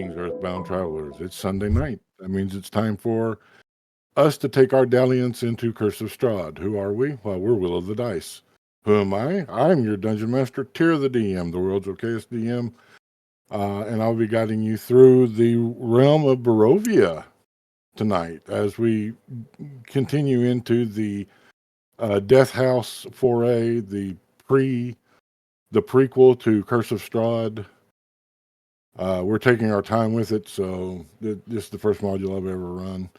Greetings, Earthbound travelers. It's Sunday night. That means it's time for us to take our dalliance into Curse of Strahd. Who are we? Well, we're Will of the Dice. Who am I? I'm your Dungeon Master, Tyr the DM, the world's okayest DM, and I'll be guiding you through the realm of Barovia tonight as we continue into the Death House foray, the prequel to Curse of Strahd. We're taking our time with it, so this is the first module I've ever run.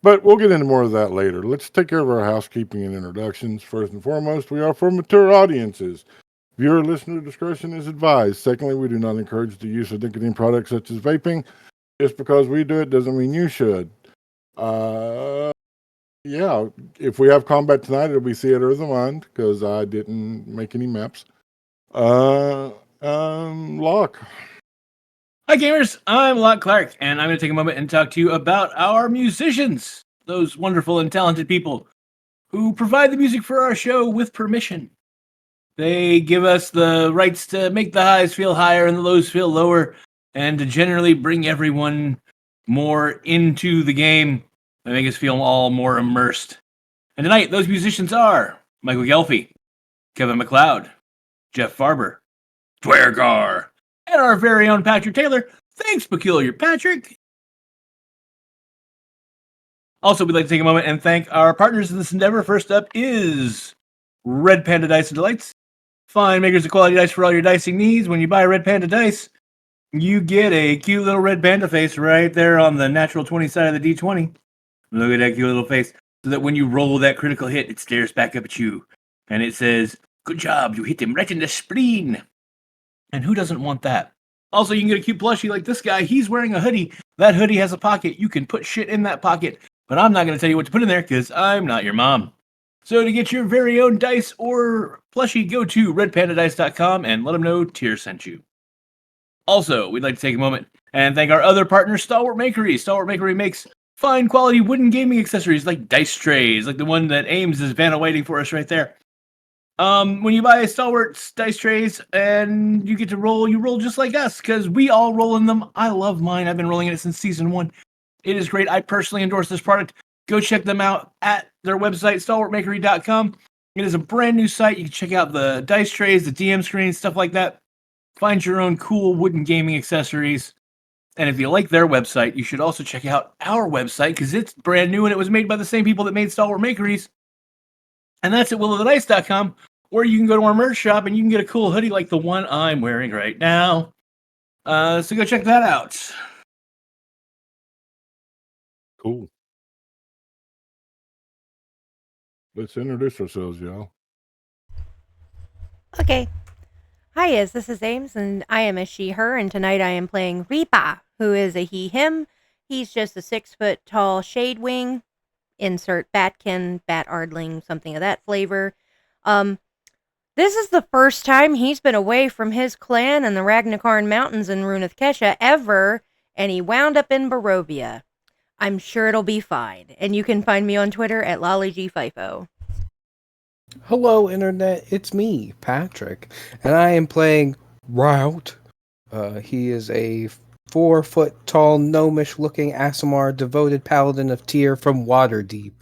But we'll get into more of that later. Let's take care of our housekeeping and introductions. First and foremost, we are for mature audiences. Viewer listener discretion is advised. Secondly, we do not encourage the use of nicotine products such as vaping. Just because we do it doesn't mean you should. Yeah, if we have combat tonight, it'll be Theater of the Mind because I didn't make any maps. Locke. Hi, gamers. I'm Locke Clark, and I'm going to take a moment and talk to you about our musicians, those wonderful and talented people who provide the music for our show with permission. They give us the rights to make the highs feel higher and the lows feel lower, and to generally bring everyone more into the game and make us feel all more immersed. And tonight, those musicians are Michael Gelfie, Kevin MacLeod, Jeff Farber, Dwergar, and our very own Patrick Taylor. Thanks, Peculiar Patrick. Also, we'd like to take a moment and thank our partners in this endeavor. First up is Red Panda Dice and Delights. Fine makers of quality dice for all your dicing needs. When you buy Red Panda Dice, you get a cute little red panda face right there on the natural 20 side of the D20. Look at that cute little face. So that when you roll that critical hit, it stares back up at you. And it says, "Good job, you hit him right in the spleen." And who doesn't want that? Also, you can get a cute plushie like this guy. He's wearing a hoodie. That hoodie has a pocket. You can put shit in that pocket. But I'm not going to tell you what to put in there because I'm not your mom. So to get your very own dice or plushie, go to redpandadice.com and let them know Tyr sent you. Also, we'd like to take a moment and thank our other partner, Stalwart Makery. Stalwart Makery makes fine quality wooden gaming accessories like dice trays, like the one that Ames is Vanna waiting for us right there. When you buy Stalwart's dice trays and you get to roll, you roll just like us because we all roll in them. I love mine. I've been rolling in it since season 1. It is great. I personally endorse this product. Go check them out at their website, stalwartmakery.com. It is a brand new site. You can check out the dice trays, the DM screens, stuff like that. Find your own cool wooden gaming accessories. And if you like their website, you should also check out our website because it's brand new and it was made by the same people that made Stalwart Makeries. And that's at willofthedice.com, where you can go to our merch shop and you can get a cool hoodie like the one I'm wearing right now. So go check that out. Cool. Let's introduce ourselves, y'all. Okay. Hi, this is Ames, and I am a she/her, and tonight I am playing Reaper, who is a he/him. He's just a 6-foot-tall shade wing. Insert Batkin, Bat-Ardling, something of that flavor. This is the first time he's been away from his clan in the Ragnakarn Mountains in Runeth Kesha ever, and he wound up in Barovia. I'm sure it'll be fine, and you can find me on Twitter at LollyGFIFO. Hello, Internet. It's me, Patrick, and I am playing Rout. He is a 4-foot-tall, gnomish-looking Aasimar, devoted paladin of Tyr from Waterdeep.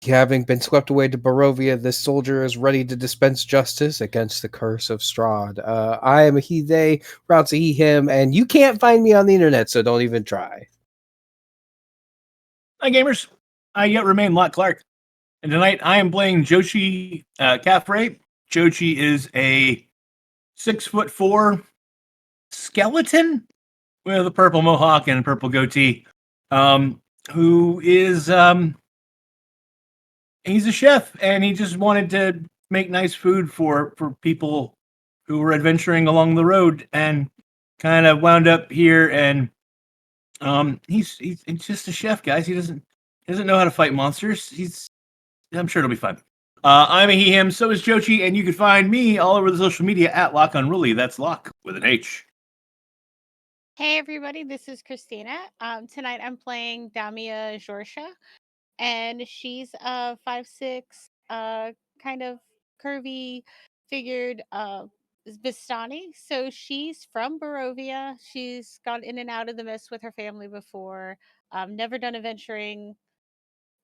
Having been swept away to Barovia, this soldier is ready to dispense justice against the curse of Strahd. I am a he/they, Rout's a he/him, and you can't find me on the internet, so don't even try. Hi, gamers. I yet remain Locke Clark. And tonight I am playing Joshi Caffrey. Joshi is a 6'4" skeleton with a purple mohawk and a purple goatee. Who is he's a chef and he just wanted to make nice food for people who were adventuring along the road and kind of wound up here. And he's just a chef, guys. He doesn't know how to fight monsters. I'm sure it'll be fun. I'm a he/him, so is Jochi, and you can find me all over the social media at Locke Unruly. That's Locke with an H. Hey everybody, this is Christina. Tonight I'm playing Damia Jorsha, and she's a 5'6", kind of curvy figured Vistani. So she's from Barovia. She's gone in and out of the mist with her family before. Never done adventuring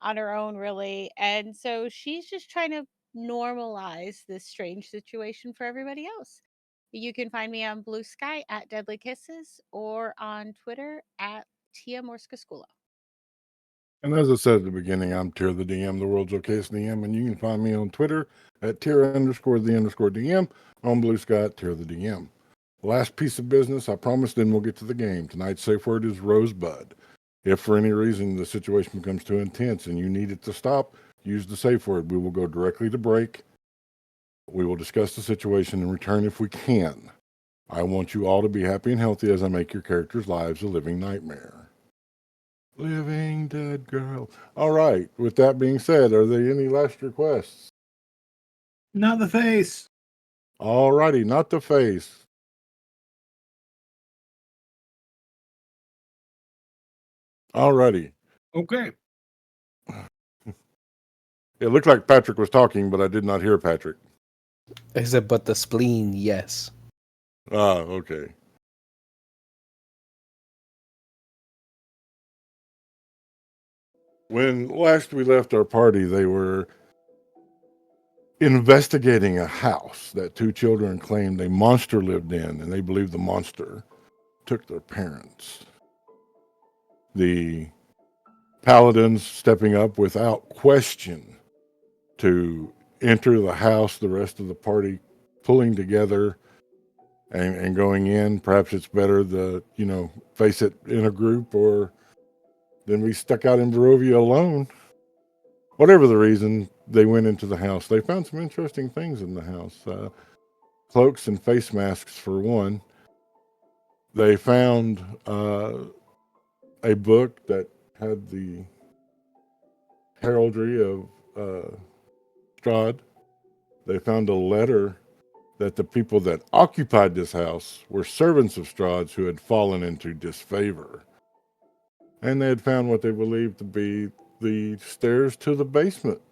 on her own, really. And so she's just trying to normalize this strange situation for everybody else. You can find me on Blue Sky at Deadly Kisses or on Twitter at Tia Morskaskula. And as I said at the beginning, I'm Tier the DM, the world's okayest DM, and you can find me on Twitter at Tier_the_DM, on Blue Sky at Tier the DM. Last piece of business, I promised, then we'll get to the game. Tonight's safe word is Rosebud. If for any reason the situation becomes too intense and you need it to stop, use the safe word. We will go directly to break. We will discuss the situation and return if we can. I want you all to be happy and healthy as I make your characters' lives a living nightmare. Living dead girl. All right. With that being said, are there any last requests? Not the face. All righty. Not the face. All righty. Okay. It looked like Patrick was talking, but I did not hear Patrick. I said, but the spleen, yes. Ah, okay. When last we left our party, they were investigating a house that two children claimed a monster lived in, and they believed the monster took their parents. The paladins stepping up without question to enter the house, the rest of the party pulling together and going in. Perhaps it's better to, face it in a group, or then we stuck out in Barovia alone. Whatever the reason, they went into the house. They found some interesting things in the house. Cloaks and face masks, for one. They found a book that had the heraldry of Strahd. They found a letter that the people that occupied this house were servants of Strahd's who had fallen into disfavor. And they had found what they believed to be the stairs to the basement.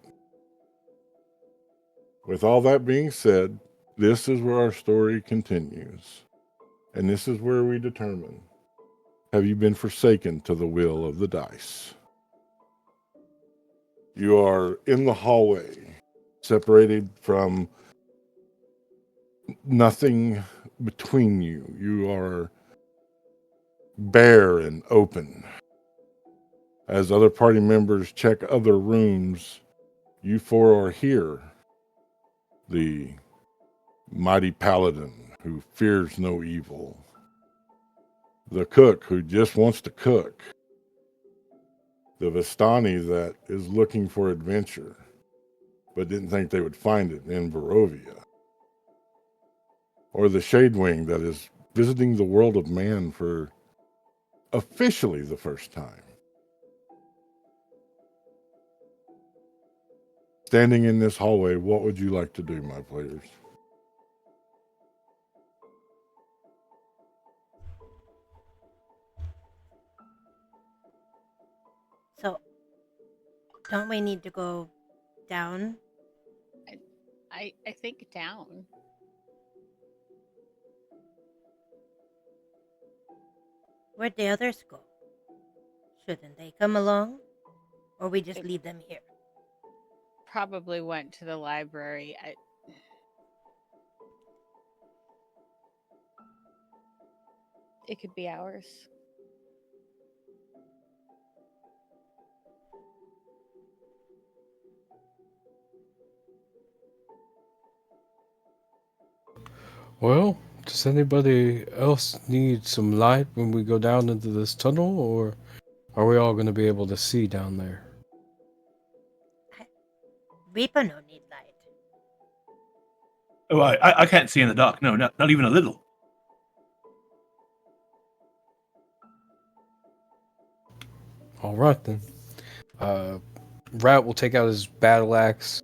With all that being said, this is where our story continues. And this is where we determine, have you been forsaken to the will of the dice? You are in the hallway, separated from nothing between you. You are bare and open. As other party members check other rooms, you four are here. The mighty paladin who fears no evil. The cook who just wants to cook. The Vistani that is looking for adventure, but didn't think they would find it in Barovia. Or the Shadewing that is visiting the world of man for officially the first time. Standing in this hallway, what would you like to do, my players? So, don't we need to go down? I think down. Where'd the others go? Shouldn't they come along? Or we just leave them here? Probably went to the library. It could be ours. Well, does anybody else need some light when we go down into this tunnel, or are we all going to be able to see down there? Reaper no need light. Oh, I can't see in the dark. No, not even a little. All right, then. Rat will take out his battle axe,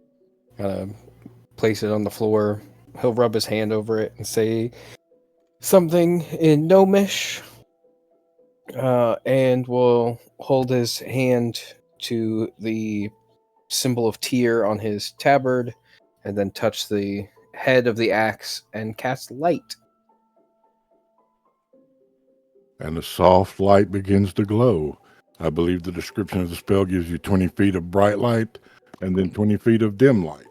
place it on the floor. He'll rub his hand over it and say something in Gnomish, and will hold his hand to the symbol of Tyr on his tabard, and then touch the head of the axe and cast light. And a soft light begins to glow. I believe the description of the spell gives you 20 feet of bright light and then 20 feet of dim light.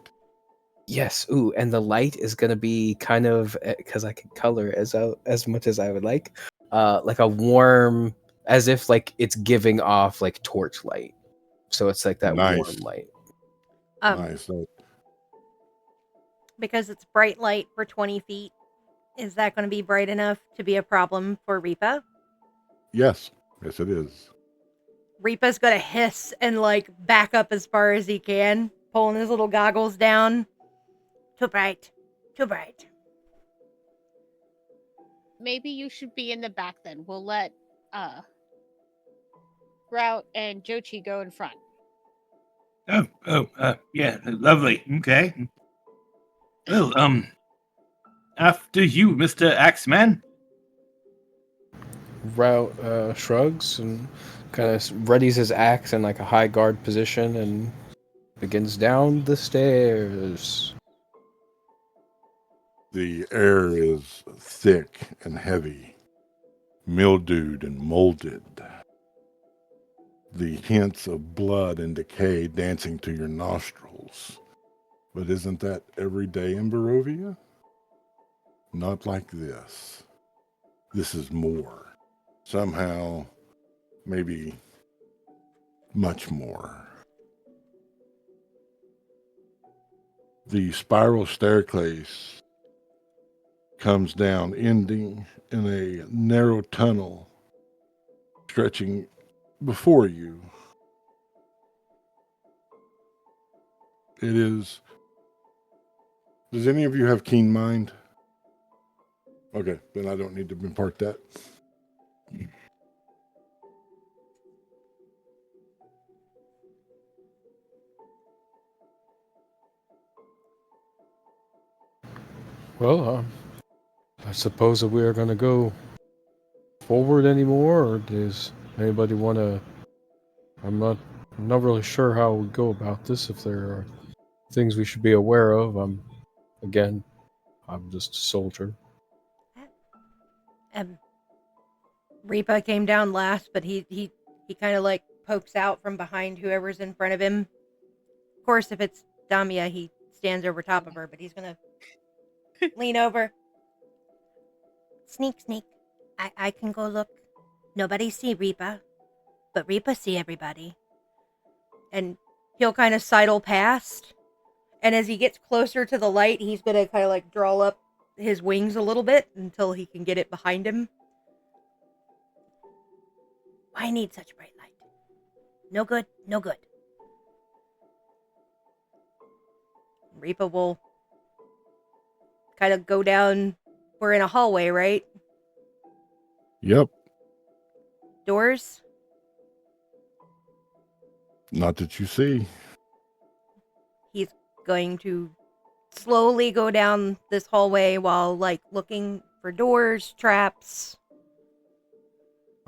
Yes, ooh, and the light is gonna be kind of because I can color as much as I would like a warm, as if like it's giving off like torch light. So it's like that Nice. warm light. Nice. Because it's bright light for 20 feet, is that going to be bright enough to be a problem for Reaper? Yes. Yes, it is. Reaper's going to hiss and like back up as far as he can, pulling his little goggles down. Too bright. Too bright. Maybe you should be in the back then. We'll let Route and Jochi go in front. Yeah, lovely. Okay. Well, after you, Mr. Axeman. Route shrugs and kind of readies his axe in like a high guard position and begins down the stairs. The air is thick and heavy, mildewed and molded. The hints of blood and decay dancing to your nostrils. But isn't that every day in Barovia? Not like this. This is more. Somehow, maybe much more. The spiral staircase comes down, ending in a narrow tunnel stretching before you. It is. Does any of you have keen mind? Okay, then I don't need to impart that. Well, I suppose that we are going to go forward anymore, or does anybody want to? I'm not really sure how we go about this. If there are things we should be aware of, I'm just a soldier. Reaper came down last, but he kind of like pokes out from behind whoever's in front of him. Of course, if it's Damia, he stands over top of her, but he's gonna lean over. Sneak, sneak. I can go look. Nobody see Reaper, but Reaper see everybody. And he'll kind of sidle past. And as he gets closer to the light, he's gonna kind of like draw up his wings a little bit until he can get it behind him. Why need such bright light? No good, no good. Reaper will kind of go down. We're in a hallway, right? Yep. Doors? Not that you see. He's going to slowly go down this hallway while, like, looking for doors, traps.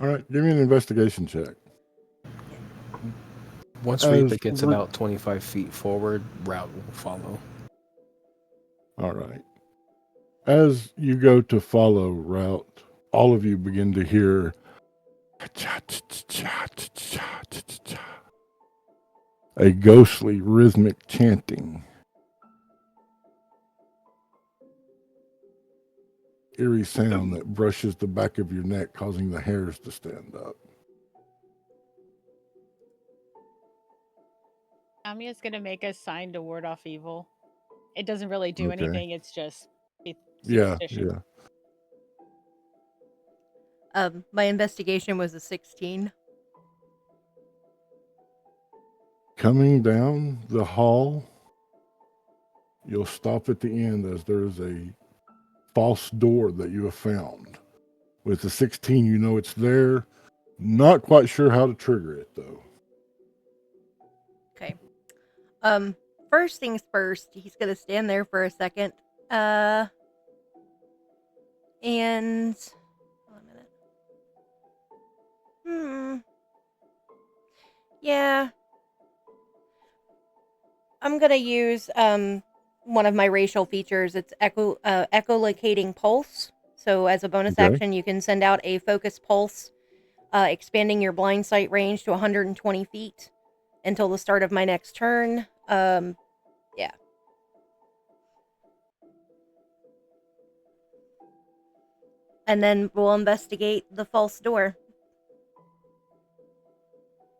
All right, give me an investigation check. Once Reaper gets about 25 feet forward, Route will follow. All right. As you go to follow Route, all of you begin to hear a ghostly rhythmic chanting. Eerie sound that brushes the back of your neck, causing the hairs to stand up. Amia's gonna make a sign to ward off evil. It doesn't really do anything. It's just superstition. My investigation was a 16. Coming down the hall, you'll stop at the end as there's a false door that you have found. With the 16, you know it's there. Not quite sure how to trigger it, though. Okay. First things first, he's gonna stand there for a second. And hold on a minute. Yeah. I'm gonna use one of my racial features. It's echolocating pulse. So as a bonus Okay. action, you can send out a focus pulse, expanding your blind sight range to 120 feet until the start of my next turn. Yeah. And then we'll investigate the false door.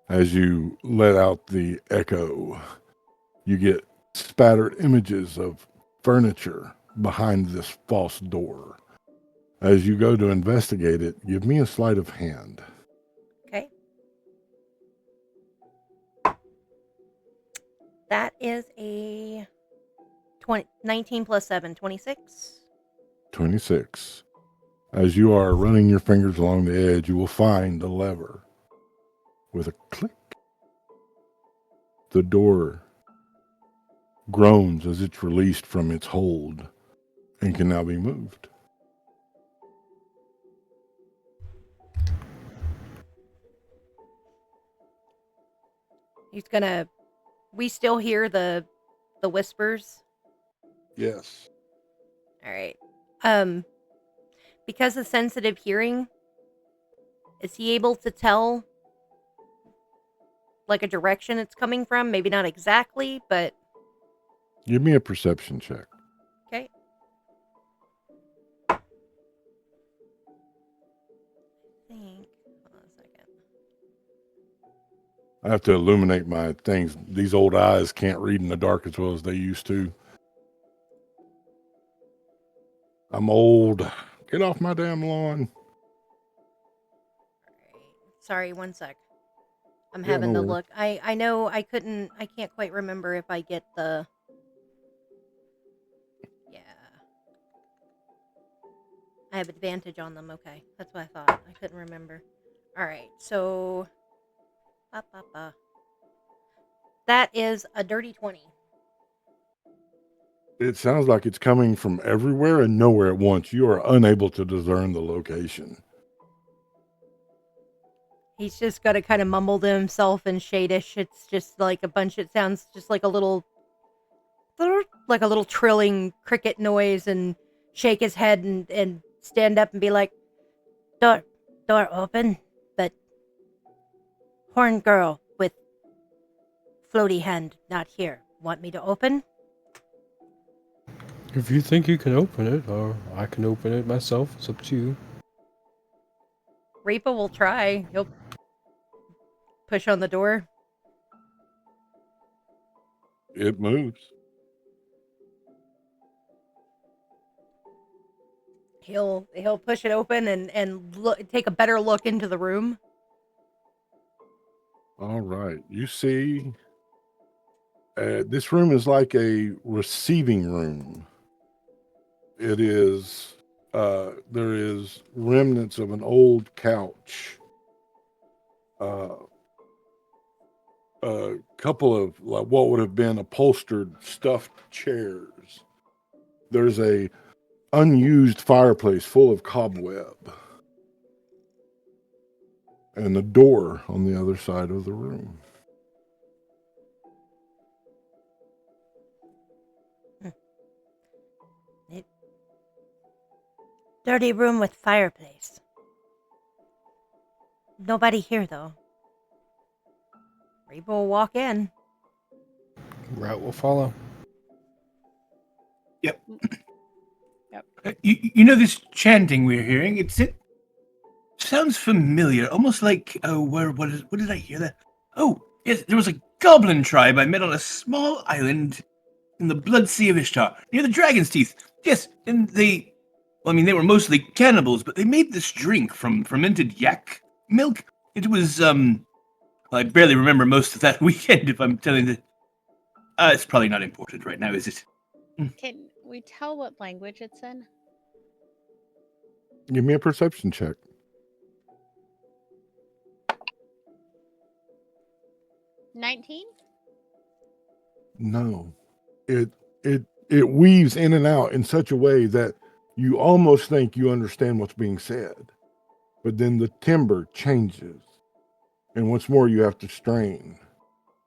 As you let out the echo, you get spattered images of furniture behind this false door. As you go to investigate it, give me a sleight of hand. Okay. That is a 19 plus 7, 26. 26. As you are running your fingers along the edge, you will find the lever. With a click, the door groans as it's released from its hold and can now be moved. He's gonna. We still hear the whispers. Yes. All right. Because of sensitive hearing, is he able to tell like a direction it's coming from? Maybe not exactly, but Give me a perception check. okay. I think. Hold on a second. I have to illuminate my things. These old eyes can't read in the dark as well as they used to. I'm old. Get off my damn lawn. All right. Sorry, one sec. I'm Yeah, having no to worries. look. I know I can't quite remember if I get the. Yeah. I have advantage on them. Okay. That's what I thought. I couldn't remember. All right. So. That is a dirty 20. It sounds like it's coming from everywhere and nowhere at once. You are unable to discern the location. He's just got to kind of mumble to himself in Shadish. It's just like a bunch. It sounds just like a little trilling cricket noise, and shake his head and stand up and be like, door open, but horn girl with floaty hand not here. Want me to open? If you think you can open it, or I can open it myself, it's up to you. Reaper will try. He'll push on the door. It moves. He'll push it open and take a better look into the room. All right. You see, this room is like a receiving room. It is, there is remnants of an old couch. A couple of like what would have been upholstered stuffed chairs. There's a unused fireplace full of cobweb. And the door on the other side of the room. Dirty room with fireplace. Nobody here though. Reaper will walk in. Route will follow. Yep. Yep. You know this chanting we're hearing? It sounds familiar, almost like what did I hear that? Oh, yes, there was a goblin tribe I met on a small island in the Blood Sea of Ishtar, near the Dragon's Teeth. Yes, and they were mostly cannibals, but they made this drink from fermented yak milk. It was I barely remember most of that weekend, if I'm telling the. It's probably not important right now, is it? Can we tell what language it's in? Give me a perception check. 19? No. It weaves in and out in such a way that you almost think you understand what's being said. But then the timbre changes. And once more you have to strain.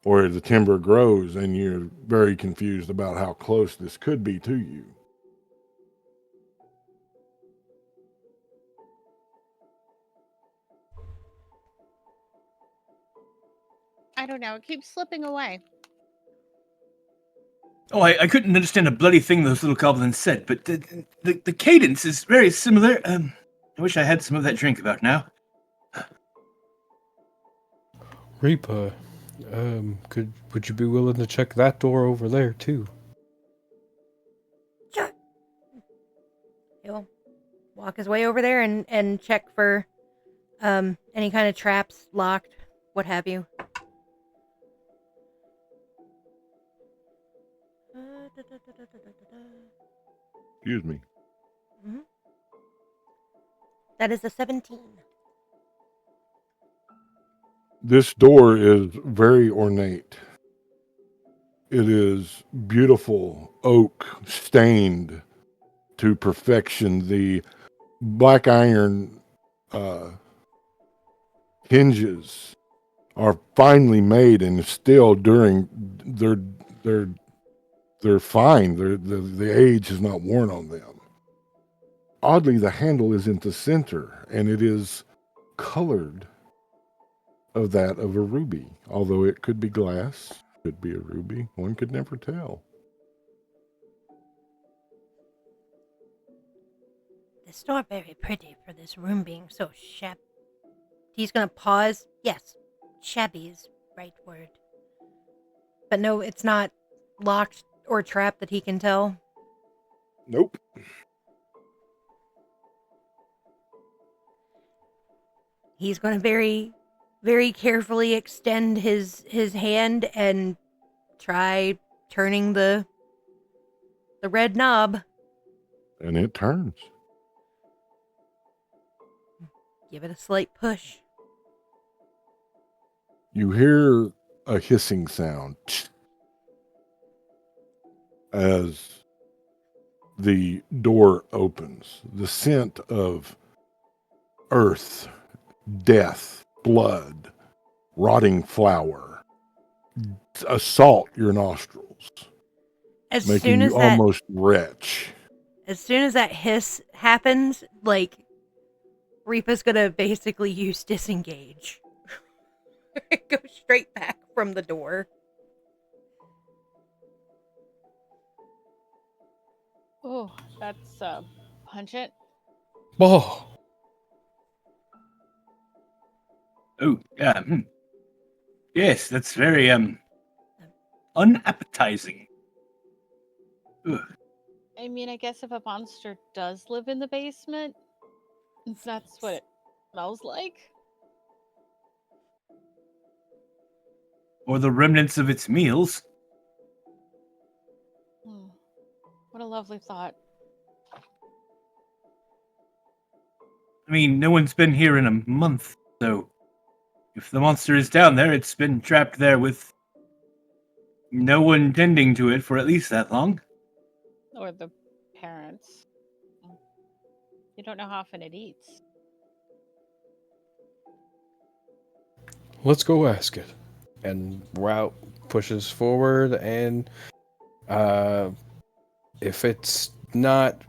or the timber grows and you're very confused about how close this could be to you. I don't know. It keeps slipping away. Oh, I couldn't understand a bloody thing those little goblins said, but the cadence is very similar. I wish I had some of that drink about now. Reaper, would you be willing to check that door over there too? Sure. He'll walk his way over there and check for any kind of traps, locked, what have you. Excuse me. Mhm. That is a 17. This door is very ornate. It is beautiful oak stained to perfection. The black iron hinges are finely made and still during they're fine. The age has not worn on them. Oddly, the handle is in the center and it is colored of that of a ruby, although it could be glass, could be a ruby. One could never tell. This door very pretty for this room being so shabby. He's gonna pause. Yes, shabby is right word. But no, it's not locked or trapped that he can tell. Nope. He's gonna very, very carefully extend his hand and try turning the red knob. And it turns. Give it a slight push. You hear a hissing sound as the door opens. The scent of earth, death, blood, rotting flour assault your nostrils, As making soon as you that almost retch. as soon as that hiss happens, like Reapa's gonna basically use disengage. Go straight back from the door. Oh, that's pungent. Oh, Oh, yeah. Yes, that's very unappetizing. Ugh. I mean, I guess if a monster does live in the basement, that's what it smells like. Or the remnants of its meals. Hmm. What a lovely thought. I mean, no one's been here in a month, so if the monster is down there, it's been trapped there with no one tending to it for at least that long. Or the parents. You don't know how often it eats. let's go ask it. And Route pushes forward, and if it's not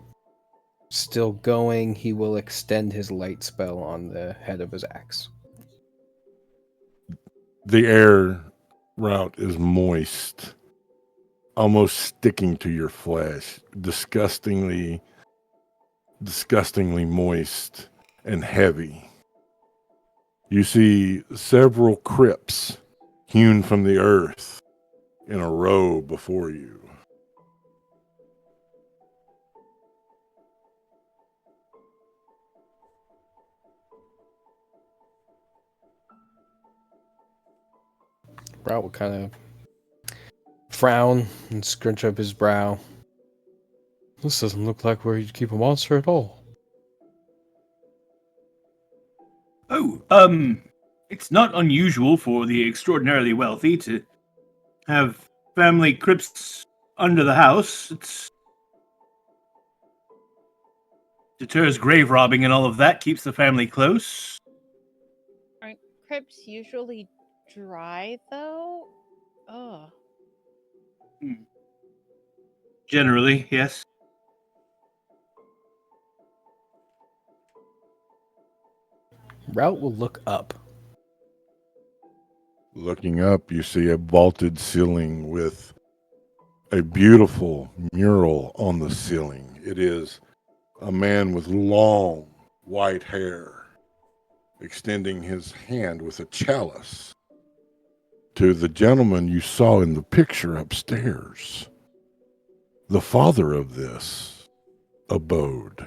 still going, he will extend his light spell on the head of his axe. The air route is moist, almost sticking to your flesh, disgustingly moist and heavy. You see several crypts hewn from the earth in a row before you. Route will kind of frown and scrunch up his brow. This doesn't look like where you'd keep a monster at all. Oh, it's not unusual for the extraordinarily wealthy to have family crypts under the house. It's deters grave robbing and all of that, keeps the family close. Aren't crypts usually dry, though? Oh. Generally, yes. Route will look up. Looking up, you see a vaulted ceiling with a beautiful mural on the ceiling. It is a man with long white hair extending his hand with a chalice to the gentleman you saw in the picture upstairs, the father of this abode.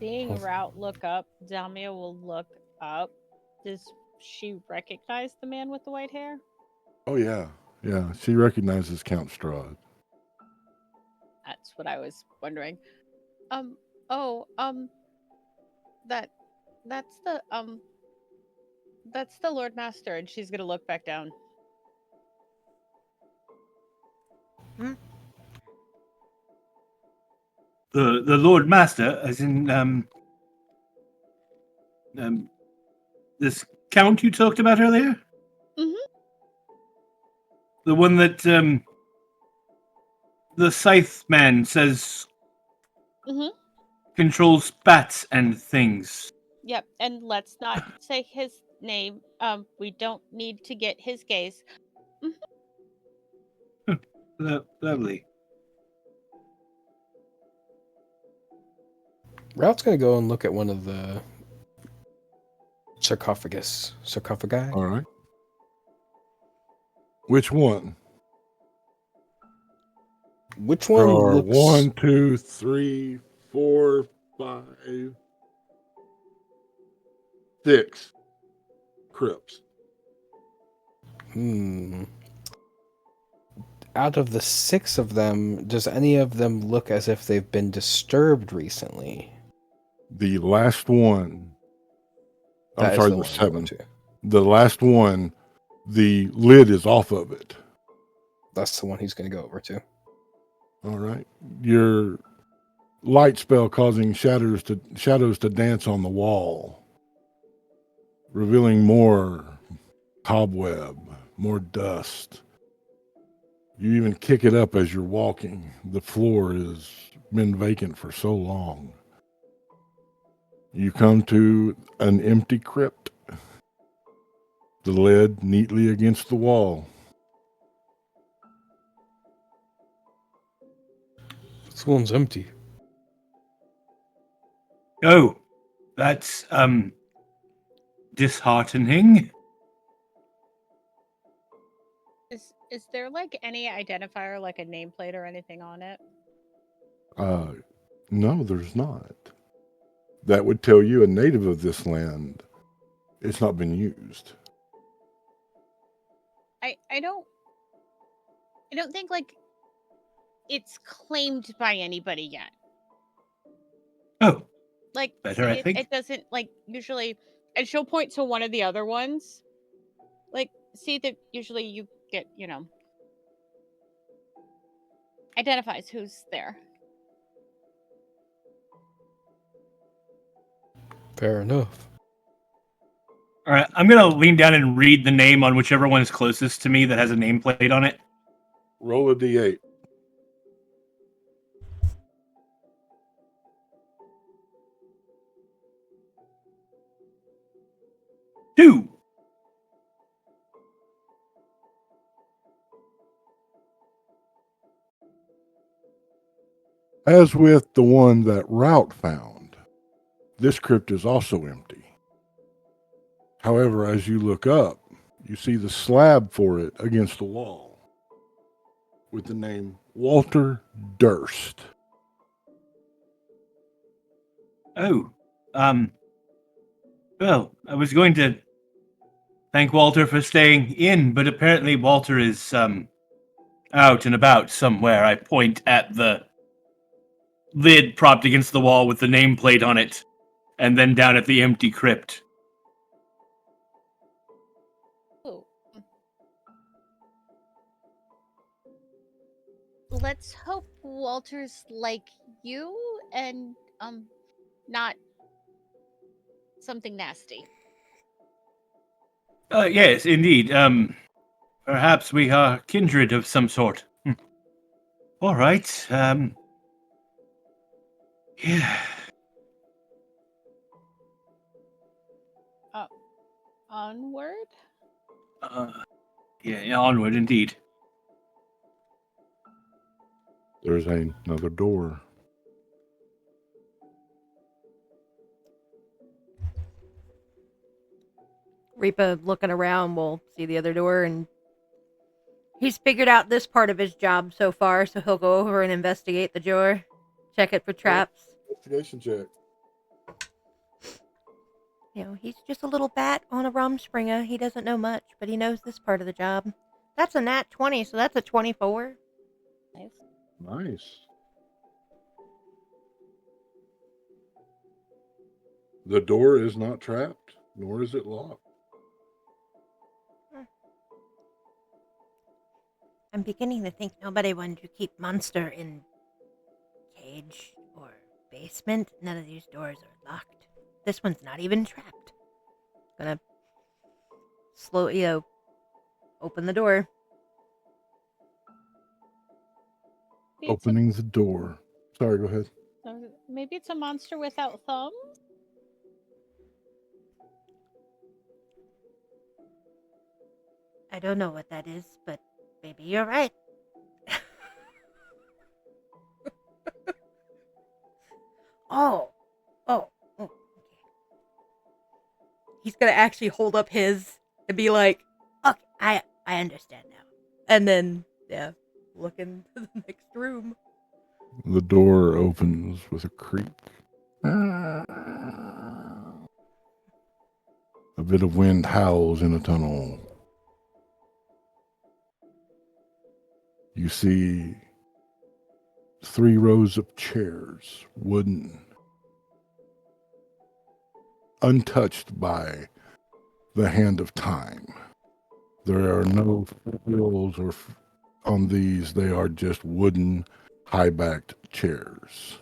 Seeing Route look up, Damia will look up. Does she recognize the man with the white hair? Oh, yeah. Yeah, she recognizes Count Strahd. That's what I was wondering. Oh, that that's the Lord Master, and she's gonna look back down. The Lord Master, as in this count you talked about earlier. Mm-hmm. The one that the Scythe man says Mm-hmm. controls bats and things. Yep. And let's not say his name. We don't need to get his gaze. Lovely. Route's gonna go and look at one of the sarcophagi. All right. Which one? Which There one are looks 1, 2, 3, 4, 5, 6 crypts. Out of the 6 of them, does any of them look as if they've been disturbed recently? The last one. I'm That is sorry, the there's one I'm going 7. to. The last one, the lid is off of it. That's the one he's going to go over to. All right. Your light spell causing shadows to dance on the wall, revealing more cobweb, more dust. You even kick it up as you're walking. The floor has been vacant for so long. You come to an empty crypt, the lid neatly against the wall. This one's empty. Oh, that's disheartening. Is there like any identifier, like a nameplate or anything on it? No, there's not. That would tell you a native of this land. It's not been used. I don't think like it's claimed by anybody yet. Oh, Like, better, I think. it doesn't like usually, and she'll point to one of the other ones. Like, see that usually you get, identifies who's there. Fair enough. All right, I'm gonna lean down and read the name on whichever one is closest to me that has a nameplate on it. Roll a d8. Two. As with the one that Route found, this crypt is also empty. However, as you look up, you see the slab for it against the wall with the name Walter Durst. Oh, well, I was going to thank Walter for staying in, but apparently Walter is out and about somewhere. I point at the lid propped against the wall with the nameplate on it, and then down at the empty crypt. Oh. Let's hope Walter's like you and not something nasty. Yes, indeed. Perhaps we are kindred of some sort. All right. Yeah. Onward? Yeah, onward, indeed. There's another door. Reaper looking around will see the other door, and he's figured out this part of his job so far, so he'll go over and investigate the door, check it for traps. Investigation check. You know, he's just a little bat on a Rumspringa. He doesn't know much, but he knows this part of the job. That's a nat 20, so that's a 24. Nice. Nice. The door is not trapped, nor is it locked. I'm beginning to think nobody wanted to keep Monster in cage or basement. None of these doors are locked. This one's not even trapped. Gonna slowly, open the door. Maybe it's a- Opening the door. Sorry, go ahead. Maybe it's a monster without thumbs? I don't know what that is, but maybe you're right. Oh, okay. He's gonna actually hold up his and be like, "Okay, I understand now." And then, yeah, look into the next room. The door opens with a creak. A bit of wind howls in a tunnel. You see 3 rows of chairs, wooden, untouched by the hand of time. There are no wheels or on these. They are just wooden, high-backed chairs.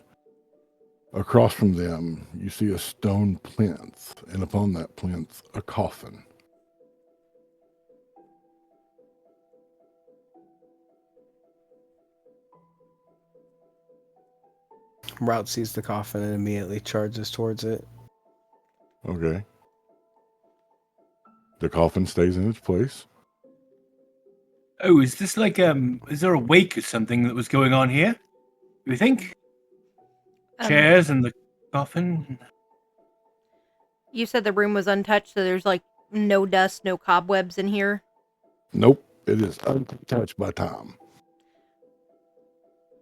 Across from them, you see a stone plinth, and upon that plinth, a coffin. Route sees the coffin and immediately charges towards it. Okay. The coffin stays in its place. Oh, is this like is there a wake or something that was going on here? You think? Chairs and the coffin? You said the room was untouched, so there's like no dust, no cobwebs in here. Nope, it is untouched by time.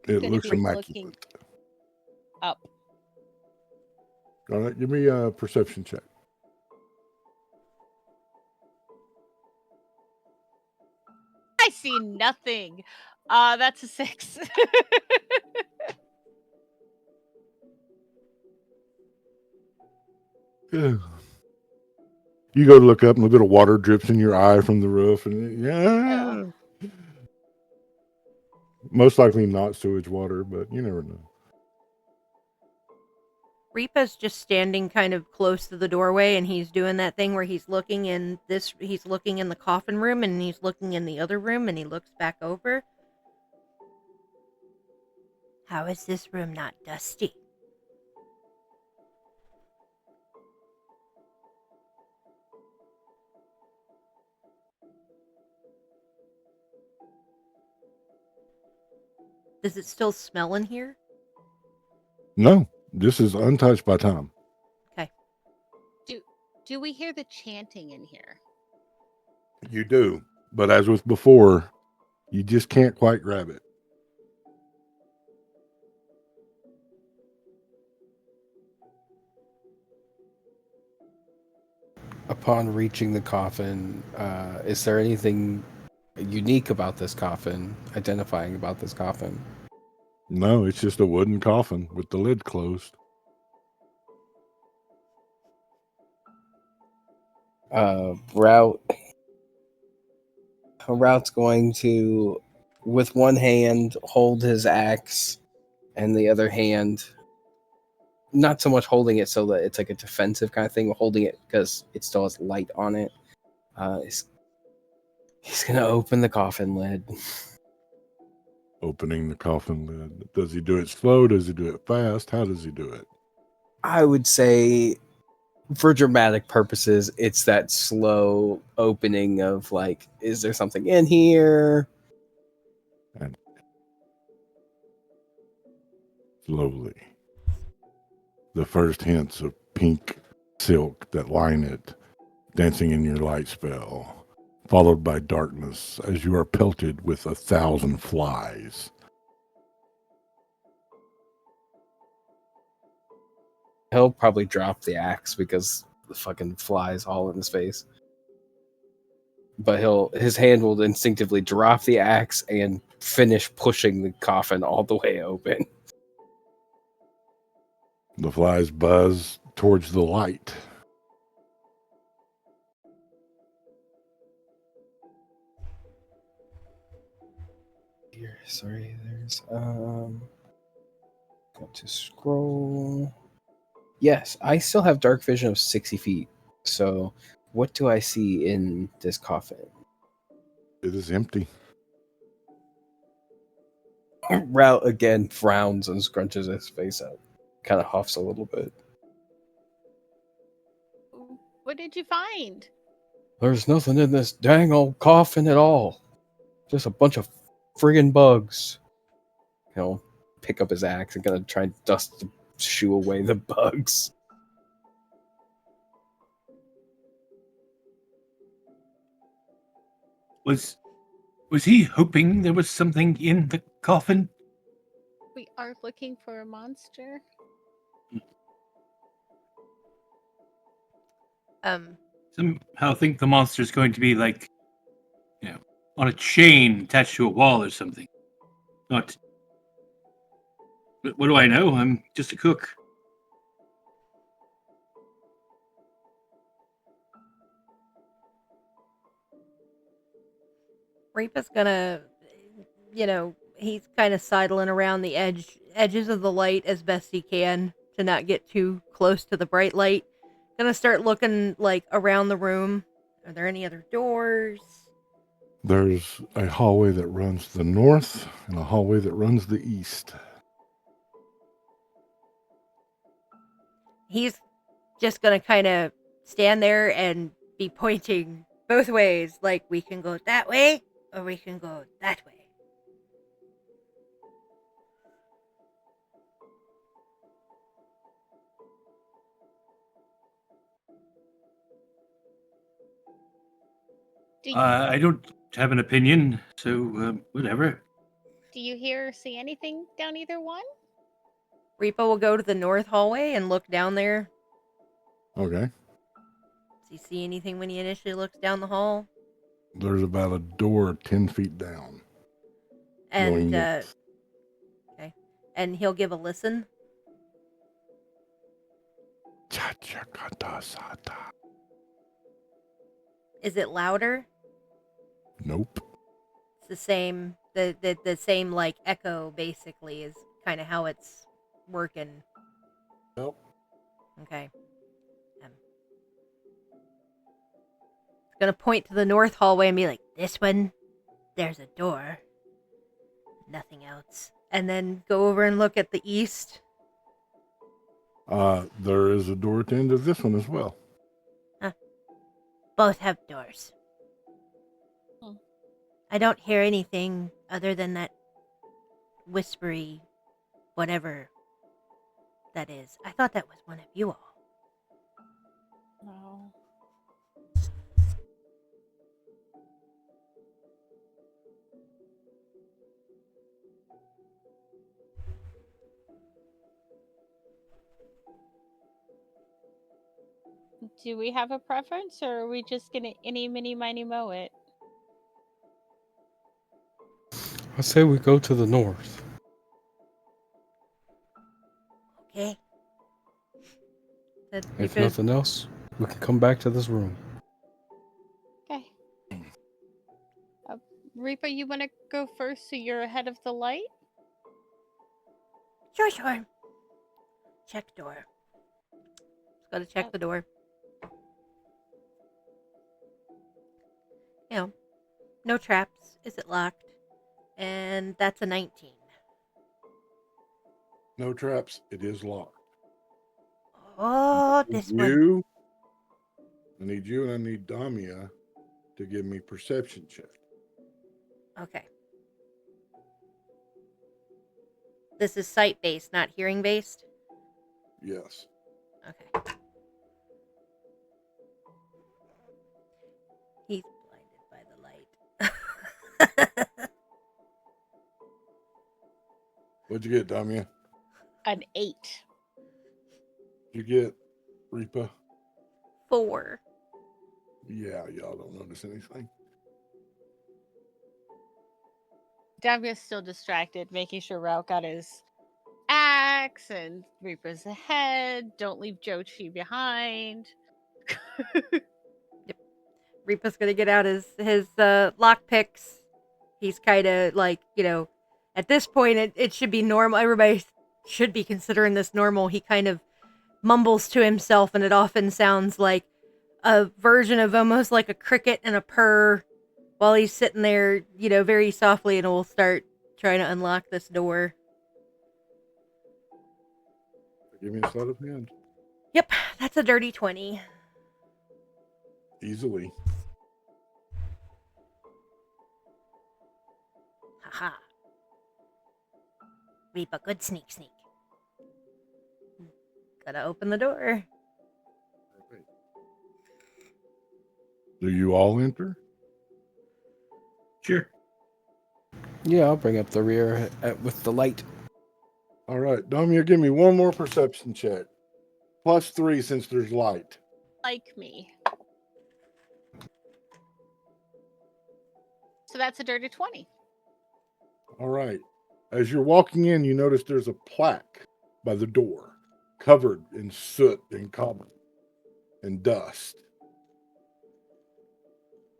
It Gonna looks be immaculate. looking up. All right, give me a perception check. I see nothing. That's a 6. Yeah. You go to look up, and a bit of water drips in your eye from the roof, and yeah, most likely not sewage water, but you never know. Reapa's just standing kind of close to the doorway, and he's doing that thing where he's looking in the coffin room, and he's looking in the other room, and he looks back over. How is this room not dusty? Does it still smell in here? No, this is untouched by time. Okay. Do we hear the chanting in here? You do, but as with before, you just can't quite grab it. Upon reaching the coffin, is there anything unique about this coffin, identifying about this coffin? No, it's just a wooden coffin with the lid closed. Route's going to, with one hand, hold his axe, and the other hand, not so much holding it so that it's like a defensive kind of thing, but holding it because it still has light on it. He's gonna open the coffin lid. Opening the coffin lid. Does he do it slow? Does he do it fast? How does he do it? I would say, for dramatic purposes, it's that slow opening of like, is there something in here? And slowly, the first hints of pink silk that line it, dancing in your light spell, followed by darkness as you are pelted with 1,000 flies. He'll probably drop the axe because the fucking flies all in his face. But his hand will instinctively drop the axe and finish pushing the coffin all the way open. The flies buzz towards the light. Here, sorry, there's got to scroll. Yes, I still have dark vision of 60 feet. So what do I see in this coffin? It is empty. Route again frowns and scrunches his face up. Kind of huffs a little bit. What did you find? There's nothing in this dang old coffin at all. Just a bunch of friggin' bugs. He'll pick up his axe and gonna try and shoo away the bugs. Was he hoping there was something in the coffin? We are looking for a monster. Somehow think the monster's going to be like, on a chain attached to a wall or something. Not. But what do I know? I'm just a cook. Reapa's gonna, he's kind of sidling around the edges of the light as best he can to not get too close to the bright light. Gonna start looking like around the room. Are there any other doors? There's a hallway that runs to the north and a hallway that runs the east. He's just gonna kind of stand there and be pointing both ways, like we can go that way or we can go that way. I don't have an opinion, so whatever. Do you hear or see anything down either one? Reapa will go to the north hallway and look down there. Okay. Does he see anything when he initially looks down the hall? There's about a door 10 feet down. And Going north. okay, and he'll give a listen. Is it louder? Nope. It's the same. The same like echo basically is kind of how it's working. Nope. Okay. It's gonna point to the north hallway and be like, "This one, there's a door. Nothing else." And then go over and look at the east. There is a door at the end of this one as well. Both have doors. Hmm. I don't hear anything other than that whispery whatever that is. I thought that was one of you all. No. Do we have a preference, or are we just gonna any, mini, miny, mow it? I say we go to the north. Okay. If nothing else, we can come back to this room. Okay. Reaper, you want to go first so you're ahead of the light? Sure. Check door. Just gotta check the door. no traps. Is it locked? And that's a 19. No traps. It is locked. Oh, this one. I need you and I need Damia to give me perception check. Okay. This is sight based, not hearing based. Yes. Okay. He's blinded by the light. What'd you get, Damia? An 8. You get Reaper? 4. Yeah, y'all don't notice anything. Damia's still distracted, making sure Ralph got his axe and Reaper's ahead. Don't leave Jochi behind. Reapa's gonna get out his lock picks. He's kind of like, at this point it should be normal. Everybody should be considering this normal. He kind of mumbles to himself, and it often sounds like a version of almost like a cricket and a purr while he's sitting there, very softly, and will start trying to unlock this door. Give me a sleight of hand. Yep, that's a dirty 20. Easily. Haha. Reaper, good sneak. Gotta open the door. Do you all enter? Sure. Yeah, I'll bring up the rear with the light. All right, Damia, give me one more perception check. +3 since there's light. Like me. So that's a dirty 20. All right. As you're walking in, you notice there's a plaque by the door, covered in soot and cobble and dust.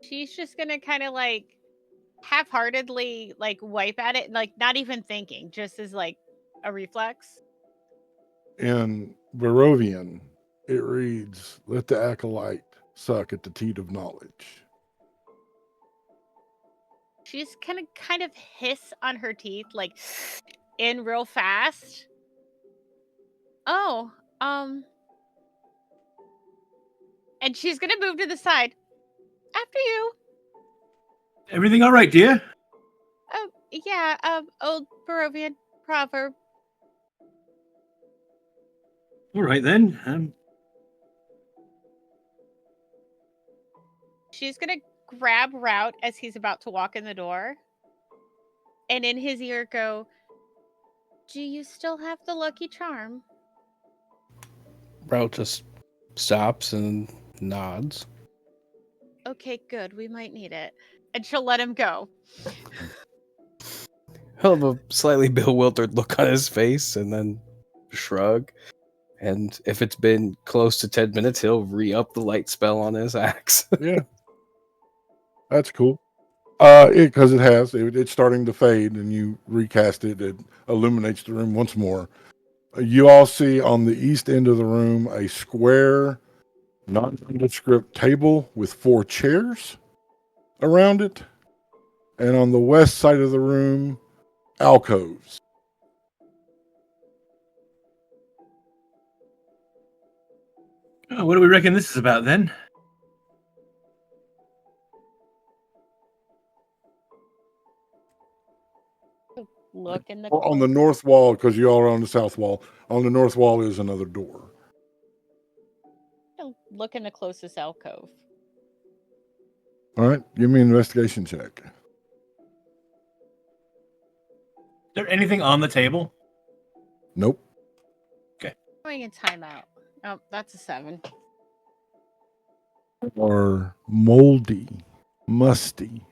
She's just gonna kind of like half-heartedly like wipe at it, like not even thinking, just as like a reflex. In Barovian, it reads, "Let the acolyte suck at the teat of knowledge." She's gonna kind of hiss on her teeth, like in real fast. Oh, and she's gonna move to the side. After you. Everything all right, dear? Oh, yeah, old Barovian proverb. All right, then. She's gonna grab Route as he's about to walk in the door, and in his ear go, "Do you still have the lucky charm?" Route just stops and nods. Okay, good. We might need it. And she'll let him go. He'll have a slightly bewildered look on his face and then shrug. And if it's been close to 10 minutes, he'll re-up the light spell on his axe. Yeah. That's cool. Because it's starting to fade, and you recast it. It illuminates the room once more. You all see on the east end of the room a square, nondescript table with 4 chairs around it, and on the west side of the room, alcoves. Oh, what do we reckon this is about, then? Look in the On the close- north wall, because you all are on the south wall. On the north wall is another door. Look in the closest alcove. All right, give me an investigation check. Is there anything on the table? Nope. Going in timeout. Oh, that's a 7. Or moldy, musty,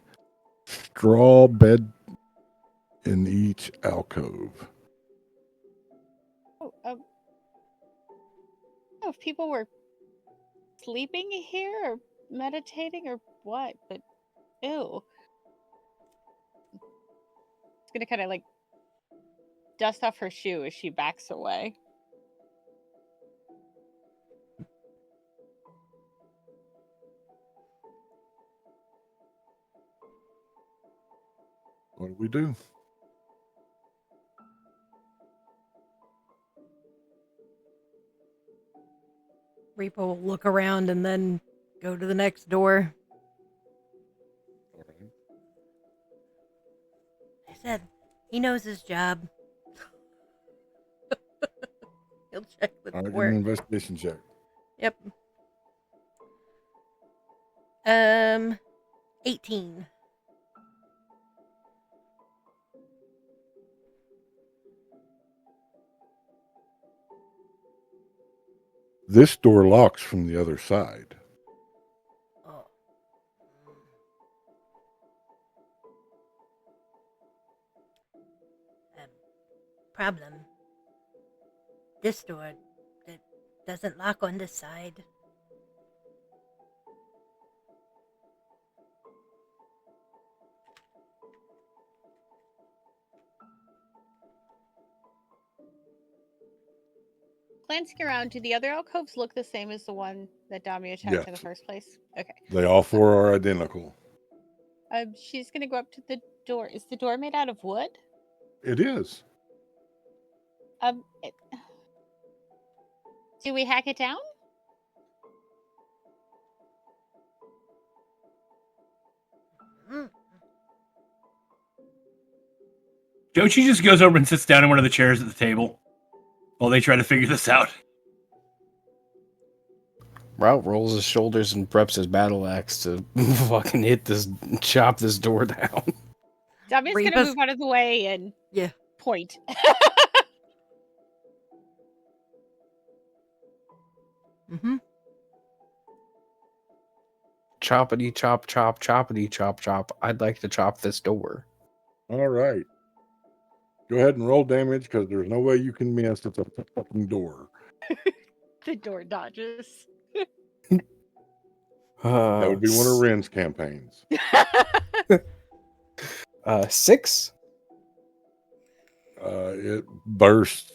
straw bed in each alcove. Oh, if people were sleeping here or meditating or what, but ew. It's gonna kind of like dust off her shoe as she backs away. What do we do? Reaper will look around and then go to the next door. All right. I said, he knows his job. He'll check the All right, give door. me an investigation check. Yep. 18. This door locks from the other side. Oh. Problem. This door that doesn't lock on this side. Glancing around, do the other alcoves look the same as the one that Dami attacked in the Yes. first place? Okay. They all four are identical. She's gonna go up to the door. Is the door made out of wood? It is. It, do we hack it down? Mm. Jochi just goes over and sits down in one of the chairs at the table while they try to figure this out. Route rolls his shoulders and preps his battle axe to fucking chop this door down. Dami's gonna Reba's- move out of the way and Yeah. point. Mm-hmm. Choppity chop chop choppity chop chop. I'd like to chop this door. All right. Go ahead and roll damage because there's no way you can miss. It's a fucking door. The door dodges. That would be one of Ren's campaigns. 6. It bursts.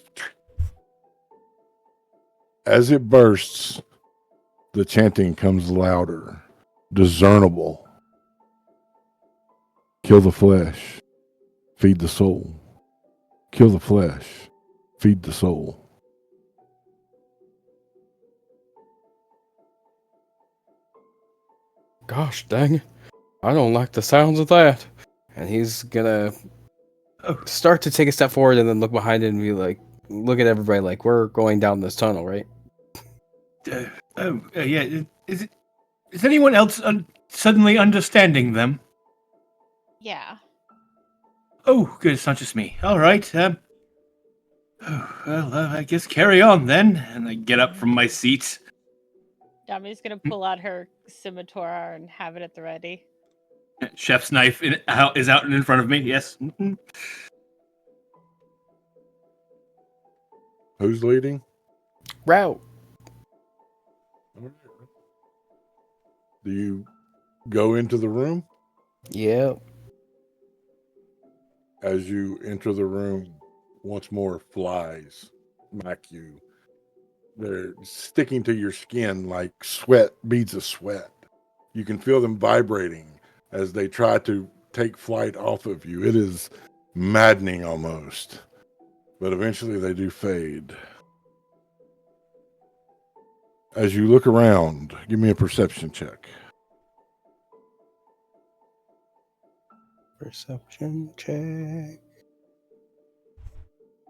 As it bursts, the chanting comes louder, discernible. Kill the flesh, feed the soul. Kill the flesh, feed the soul. Gosh dang it. I don't like the sounds of that. And he's gonna start to take a step forward and then look behind him and be like, look at everybody like, we're going down this tunnel, right? Yeah. Is anyone else suddenly understanding them? Yeah. Oh, good. It's not just me. All right. I guess carry on then. And I get up from my seat. Dami's gonna pull out her scimitar and have it at the ready. Chef's knife is out and in front of me. Yes. Mhm. Who's leading? Route. Do you go into the room? Yeah. As you enter the room, once more flies smack you. They're sticking to your skin like sweat, beads of sweat. You can feel them vibrating as they try to take flight off of you. It is maddening almost, but eventually they do fade. As you look around, give me a perception check. Perception check.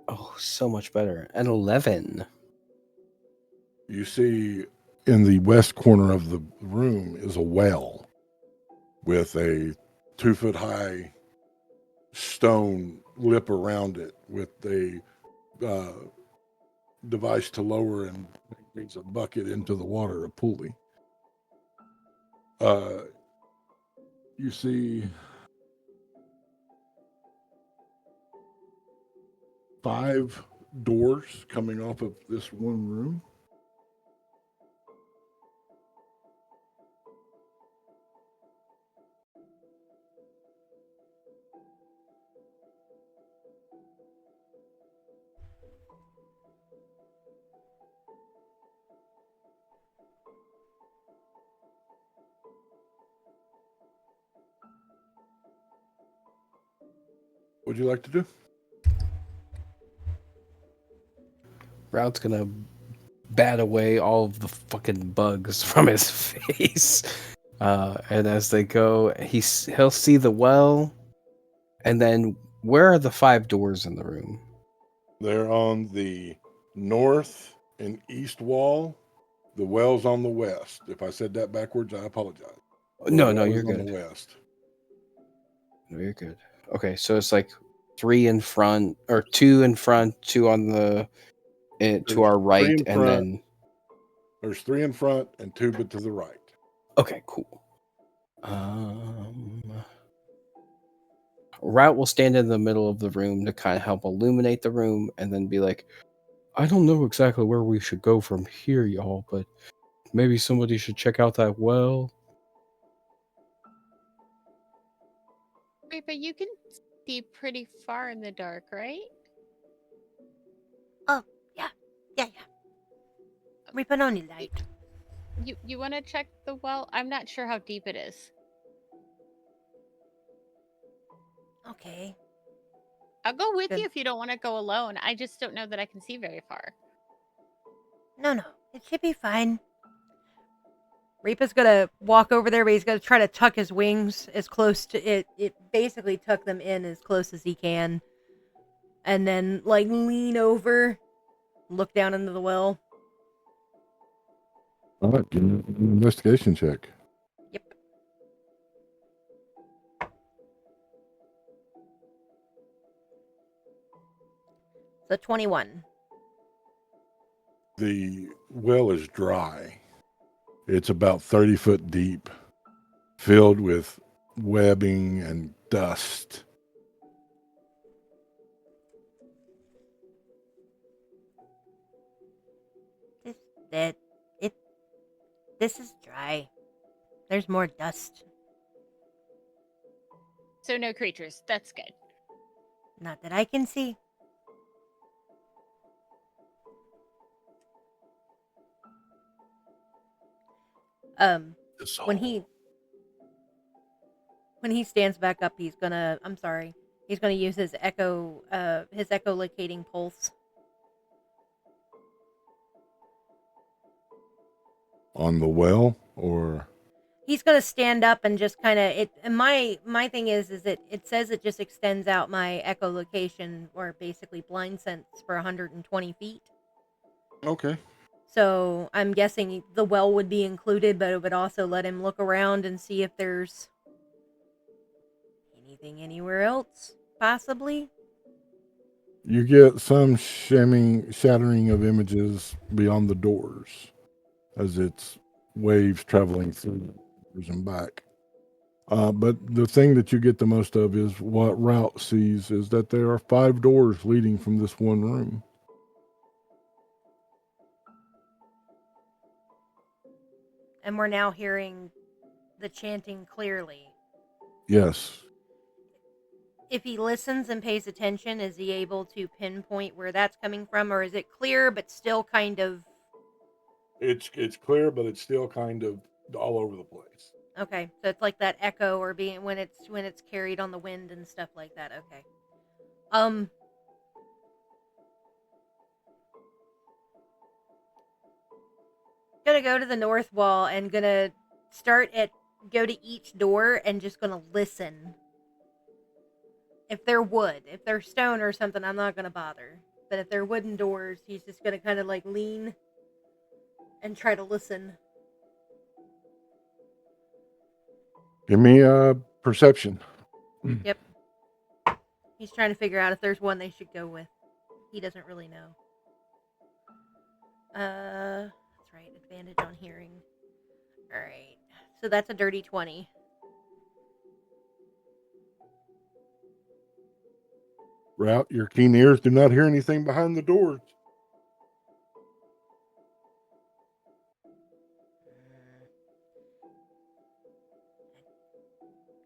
Oh, so much better. An 11. You see in the west corner of the room is a well with a 2-foot high stone lip around it with a device to lower and brings a bucket into the water, a pulley. You see 5 doors coming off of this one room. What would you like to do? Rout's gonna bat away all of the fucking bugs from his face. And as they go, he'll see the well, and then where are the 5 doors in the room? They're on the north and east wall. The well's on the west. If I said that backwards, I apologize. No, The well you're is on good. the west. No, you're good. Okay, so it's like 3 in front, or 2 in front, 2 on the to There's our 3 right, in and front. then There's 3 in front and 2 but to the right. okay, cool. Route will stand in the middle of the room to kind of help illuminate the room, and then be like, "I don't know exactly where we should go from here, y'all, but maybe somebody should check out that well." Wait, but you can see pretty far in the dark, right? Yeah. Reaper no need light. You want to check the well? I'm not sure how deep it is. Okay. I'll go with Good. you if you don't want to go alone. I just don't know that I can see very far. No. It should be fine. Reaper's gonna walk over there, but he's gonna try to tuck his wings as close to it. It basically tuck them in as close as he can, and then like lean over, look down into the well. All right, give me an investigation check. Yep. So 21. The well is dry. It's about 30 foot deep, filled with webbing and dust. This is dry. There's more dust. So no creatures. That's good. Not that I can see. This When hole. he stands back up, he's gonna use his echolocating pulse. On the well, or He's gonna stand up and just kind of it. And my thing is that it says it just extends out my echolocation or basically blind sense for 120 feet. okay. So I'm guessing the well would be included, but it would also let him look around and see if there's anything anywhere else, possibly. You get some shattering of images beyond the doors as it's waves traveling through the doors and back. But the thing that you get the most of is what Route sees is that there are 5 doors leading from this one room. And we're now hearing the chanting clearly. Yes. If he listens and pays attention, is he able to pinpoint where that's coming from, or is it clear but still kind of It's clear, but it's still kind of all over the place. okay? So it's like that echo, or being when it's carried on the wind and stuff like that. Okay. Gonna go to the north wall and gonna go to each door and just gonna listen. If they're wood, if they're stone or something, I'm not gonna bother. But if they're wooden doors, he's just gonna kind of like lean and try to listen. Give me a perception. Yep. He's trying to figure out if there's one they should go with. He doesn't really know. That's right. Advantage on hearing. All right. So that's a dirty 20. Route, your keen ears do not hear anything behind the doors.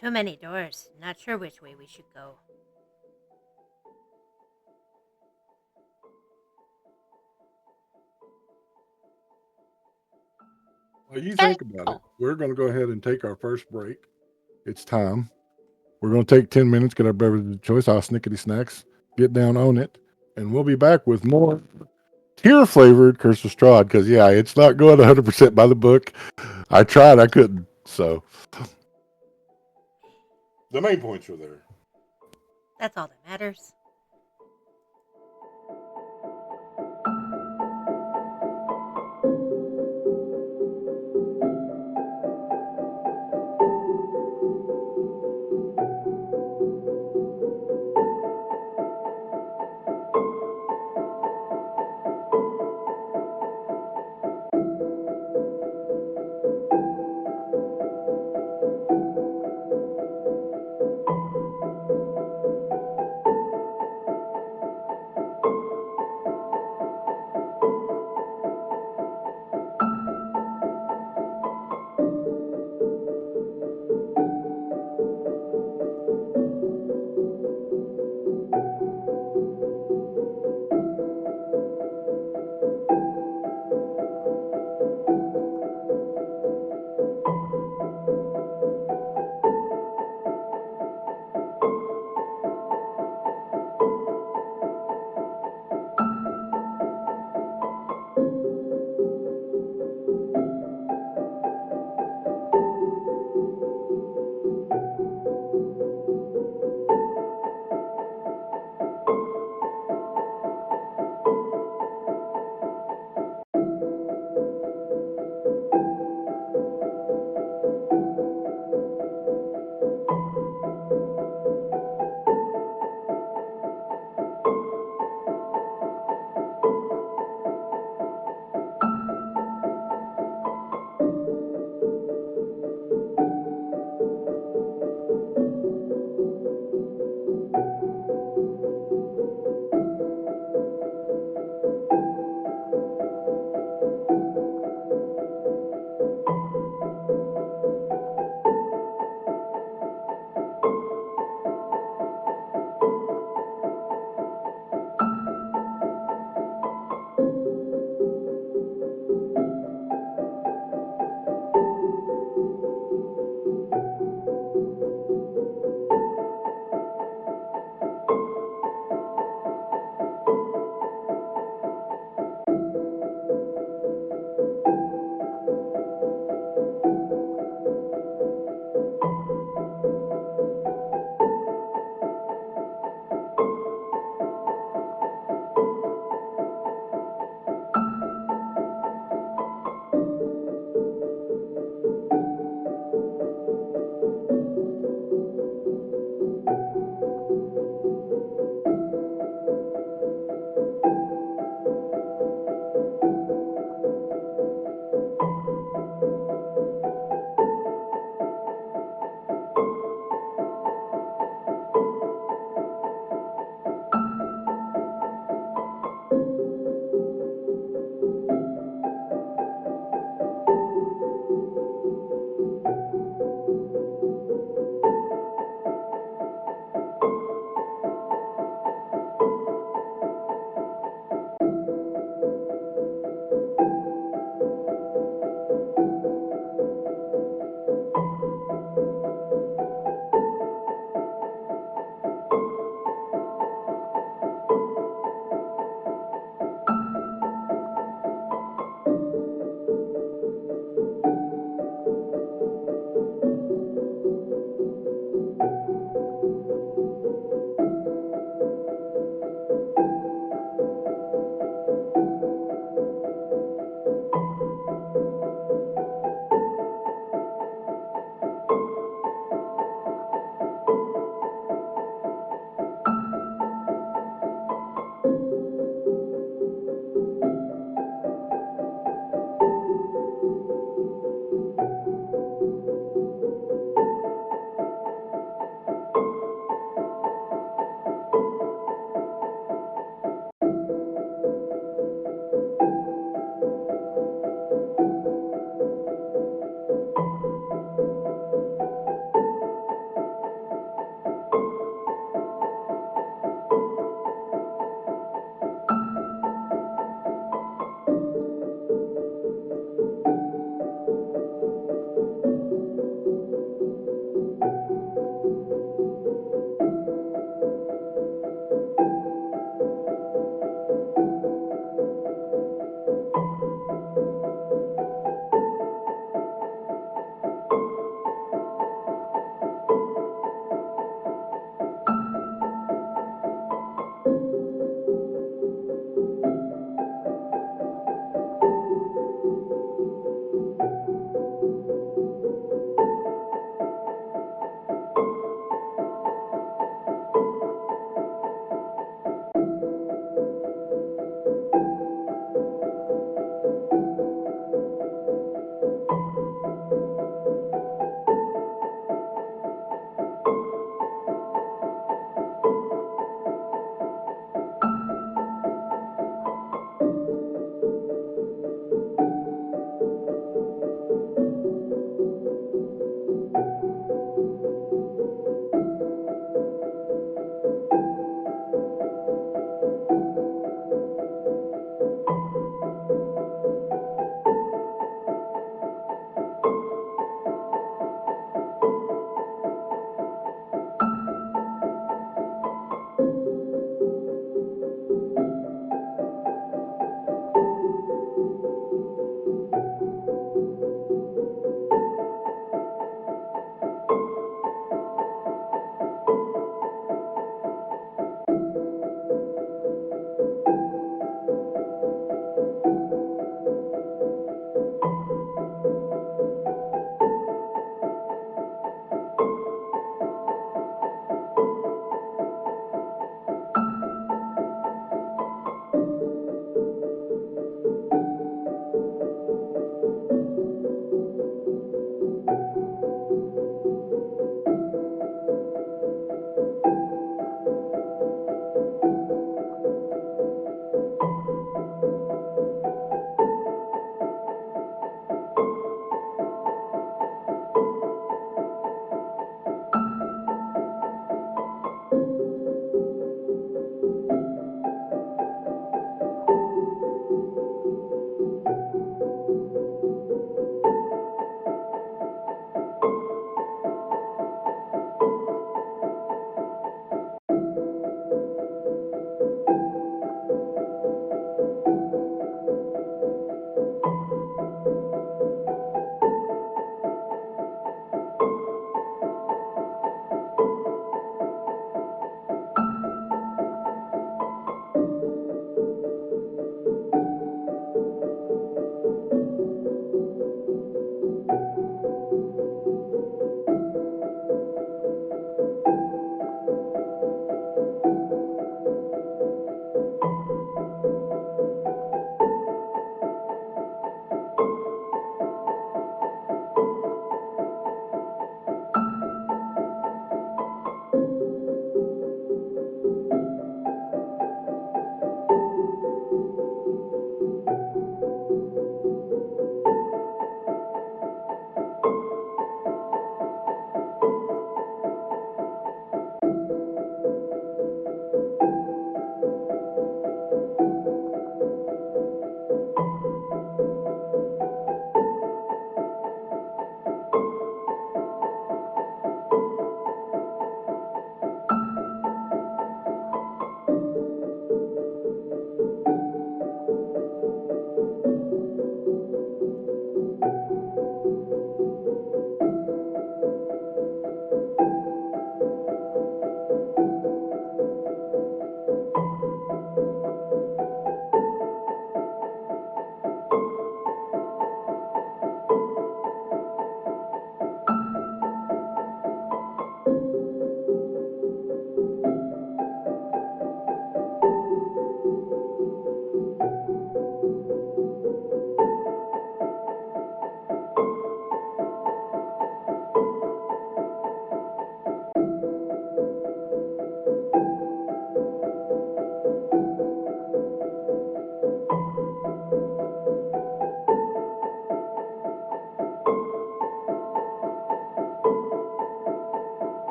Too many doors. Not sure which way we should go. Well, you Start. think about it. Oh, We're going to go ahead and take our first break. It's time. We're going to take 10 minutes, get our beverage of choice, our snickety snacks, get down on it, and we'll be back with more tear flavored Curse of Strahd. Because, yeah, it's not going 100% by the book. I tried, I couldn't. So, the main points are there. That's all that matters.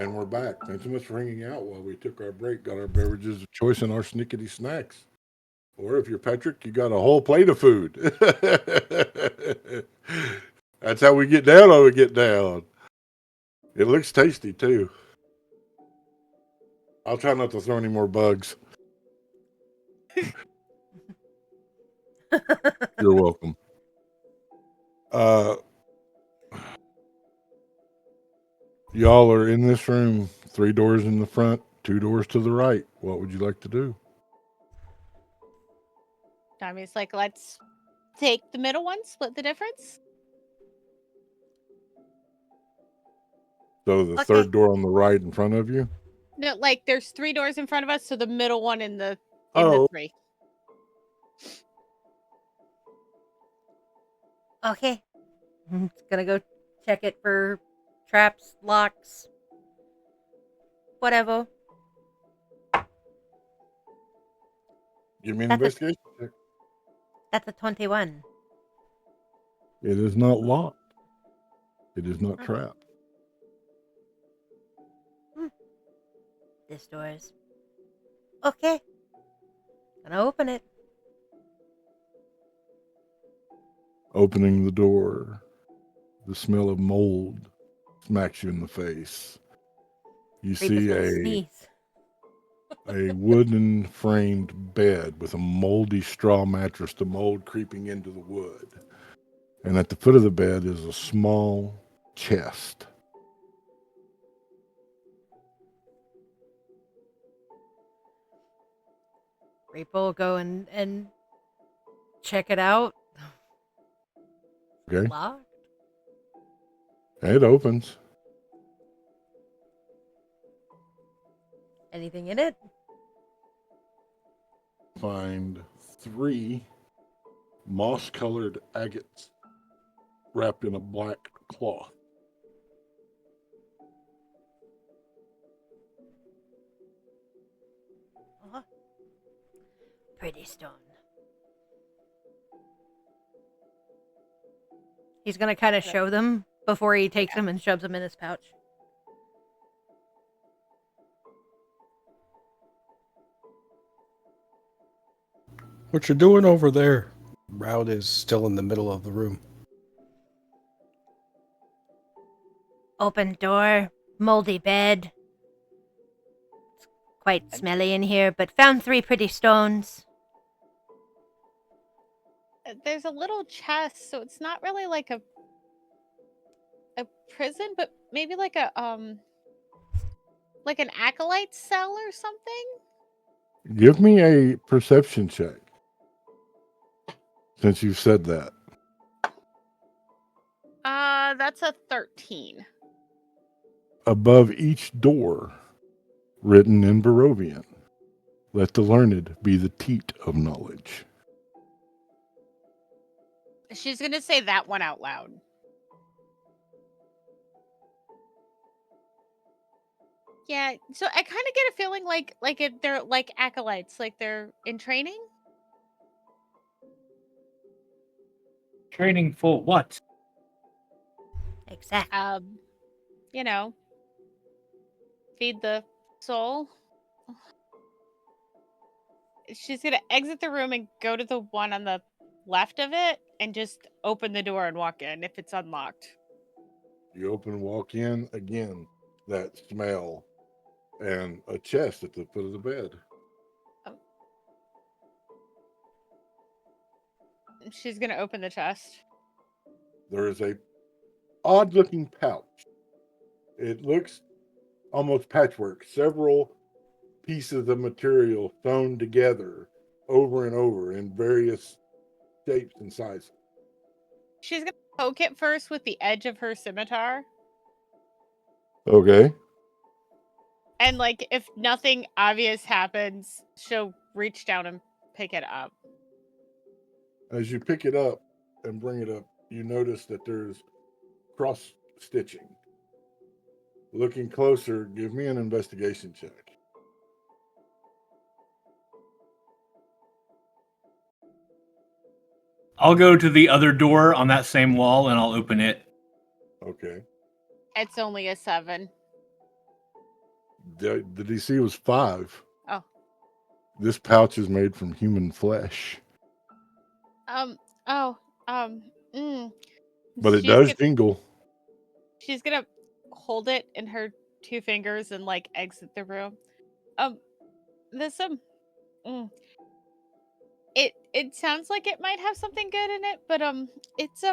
And we're back. Thanks so much for hanging out while we took our break, got our beverages of choice and our snickety snacks. Or if you're Patrick, you got a whole plate of food. That's how we get down on we get down. It looks tasty too. I'll try not to throw any more bugs. You're welcome. Y'all are in this room, 3 doors in the front, 2 doors to the right. What would you like to do? Tommy's like, let's take the middle one, split the difference. So the Okay. third door on the right in front of you? No, like there's 3 doors in front of us, so the middle one in the Oh. 3. Okay. I'm just gonna go check it for traps, locks, whatever. Give me an That's a- investigation check. That's a 21. It is not locked. It is not Oh. trapped. This door is. Okay. Gonna open it. Opening the door, the smell of mold smacks you in the face. You Reaper's see gonna sneeze. a wooden framed bed with a moldy straw mattress, the mold creeping into the wood. And at the foot of the bed is a small chest. Reaper will go and check it out. Okay. Locked. It opens. Anything in it? Find 3 moss-colored agates wrapped in a black cloth. Uh-huh. Pretty stone. He's gonna kind of show them before he takes them and shoves them in his pouch. What you doing over there? Route is still in the middle of the room. Open door, moldy bed. It's quite smelly in here, but found 3 pretty stones. There's a little chest, so it's not really like a prison, but maybe like a like an acolyte cell or something. Give me a perception check. Since you've said that. That's a 13. Above each door, written in Barovian, let the learned be the teat of knowledge. She's gonna say that one out loud. Yeah, so I kind of get a feeling they're like acolytes, like they're in training. Training for what? Exactly. You know, feed the soul. She's gonna exit the room and go to the one on the left of it and just open the door and walk in if it's unlocked. You open and walk in again, that smell, and a chest at the foot of the bed. She's gonna open the chest. There is a odd-looking pouch. It looks almost patchwork. Several pieces of material sewn together over and over in various shapes and sizes. She's gonna poke it first with the edge of her scimitar. Okay. And like if nothing obvious happens, she'll reach down and pick it up. As you pick it up and bring it up, you notice that there's cross stitching. Looking closer, give me an investigation check. I'll go to the other door on that same wall and I'll open it. Okay. It's only a 7. The DC was 5. Oh. This pouch is made from human flesh, Oh. Mm. but it She's does gonna, jingle. she's gonna hold it in her 2 fingers and like exit the room. This mm, it sounds like it might have something good in it, but it's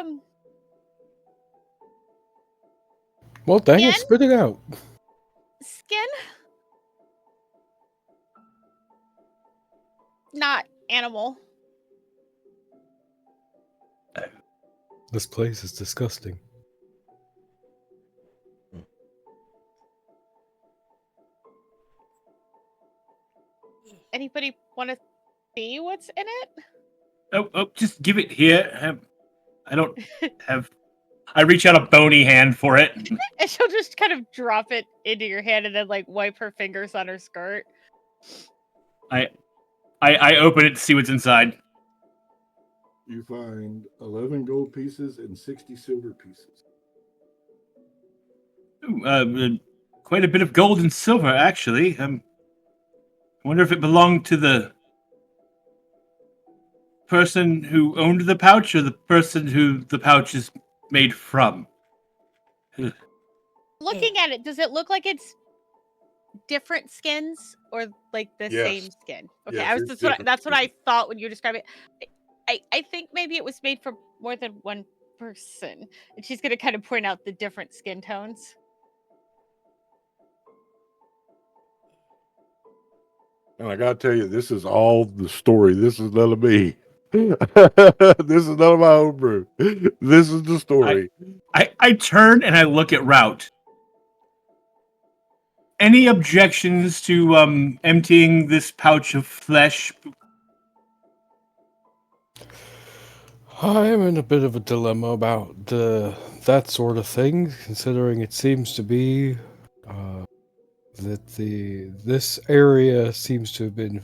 Well, dang skin, it, spit it out. skin, not animal. This place is disgusting. Anybody want to see what's in it? Oh, just give it here. I don't have. I reach out a bony hand for it. And she'll just kind of drop it into your hand and then like wipe her fingers on her skirt. I open it to see what's inside. You find 11 gold pieces and 60 silver pieces. Ooh, quite a bit of gold and silver, actually. I wonder if it belonged to the person who owned the pouch or the person who the pouch is made from. Looking at it, does it look like it's different skins or like the Yes. same skin? Okay, Yes, it's different that's what I skins. thought when you described it. I think maybe it was made for more than one person, and she's gonna kind of point out the different skin tones. And I gotta tell you, this is all the story. This is none of me. This is none of my homebrew. This is the story. I turn and I look at Route. Any objections to emptying this pouch of flesh? I am in a bit of a dilemma about that sort of thing, considering it seems to be that this area seems to have been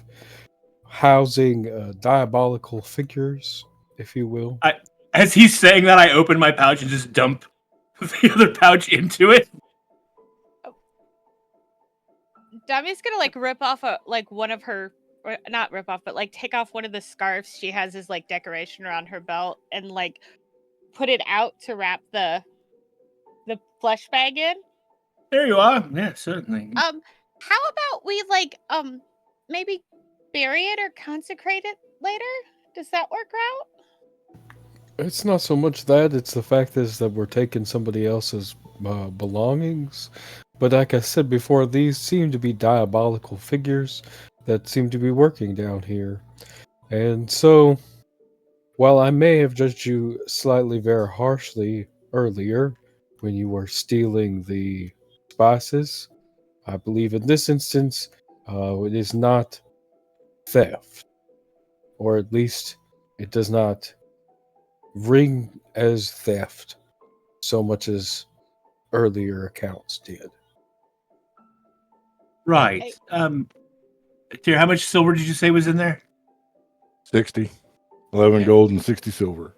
housing diabolical figures, if you will. As he's saying that, I open my pouch and just dump the other pouch into it. Dami's gonna like rip off one of her, or not rip off, but like take off one of the scarves she has as like decoration around her belt and like put it out to wrap the flesh bag in. There you are. Yeah, certainly. How about we like maybe bury it or consecrate it later? Does that work out? It's not so much that, it's the fact is that we're taking somebody else's belongings. But like I said before, these seem to be diabolical figures that seem to be working down here. And so, while I may have judged you slightly very harshly earlier when you were stealing the spices, I believe in this instance it is not theft. Or at least it does not ring as theft so much as earlier accounts did. Right. Tyr, how much silver did you say was in there? 60. 11 Yeah. gold and 60 silver.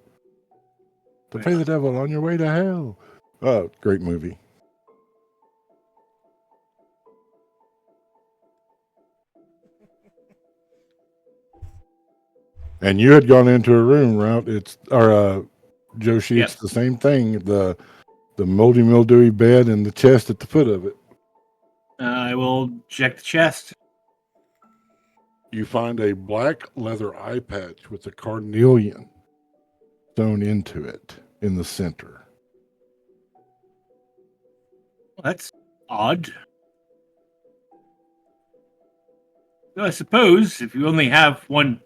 To Right. pay the devil on your way to hell. Oh, great movie. And you had gone into a room, Route. Joshi, Yes. it's the same thing. The moldy, mildewy bed and the chest at the foot of it. I will check the chest. You find a black leather eye patch with a carnelian sewn into it in the center. Well, that's odd. Well, I suppose if you only have one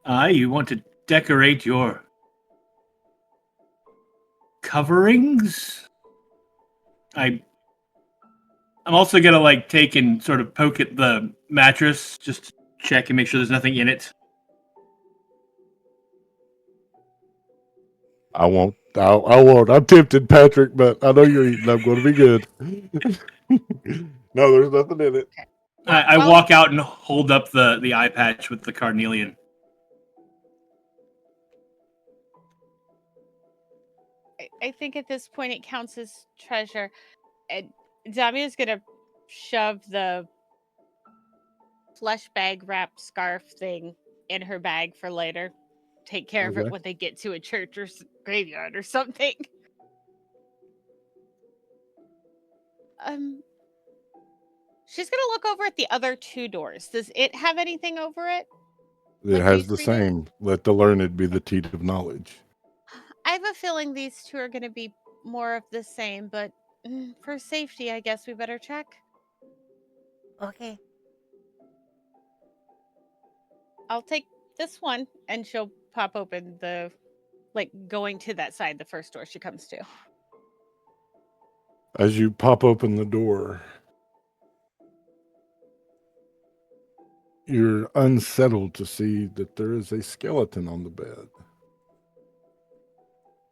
eye, you want to decorate your coverings. I'm also gonna like take and sort of poke at the mattress just to check and make sure there's nothing in it. I won't. I won't. I'm tempted, Patrick, but I know you're eating. I'm going to be good. No, there's nothing in it. I walk out and hold up the eye patch with the carnelian. I think at this point it counts as treasure. And Dami is gonna shove the flesh bag wrapped scarf thing in her bag for later. Take care of it Okay. when they get to a church or graveyard or something. She's gonna look over at the other 2 doors. Does it have anything over it? It Like has these the 3 do? same. Let the learned be the teat of knowledge. I have a feeling these 2 are gonna be more of the same, but for safety, I guess we better check. Okay. I'll take this one, and she'll pop open the, like, going to that side, the first door she comes to. As you pop open the door, you're unsettled to see that there is a skeleton on the bed.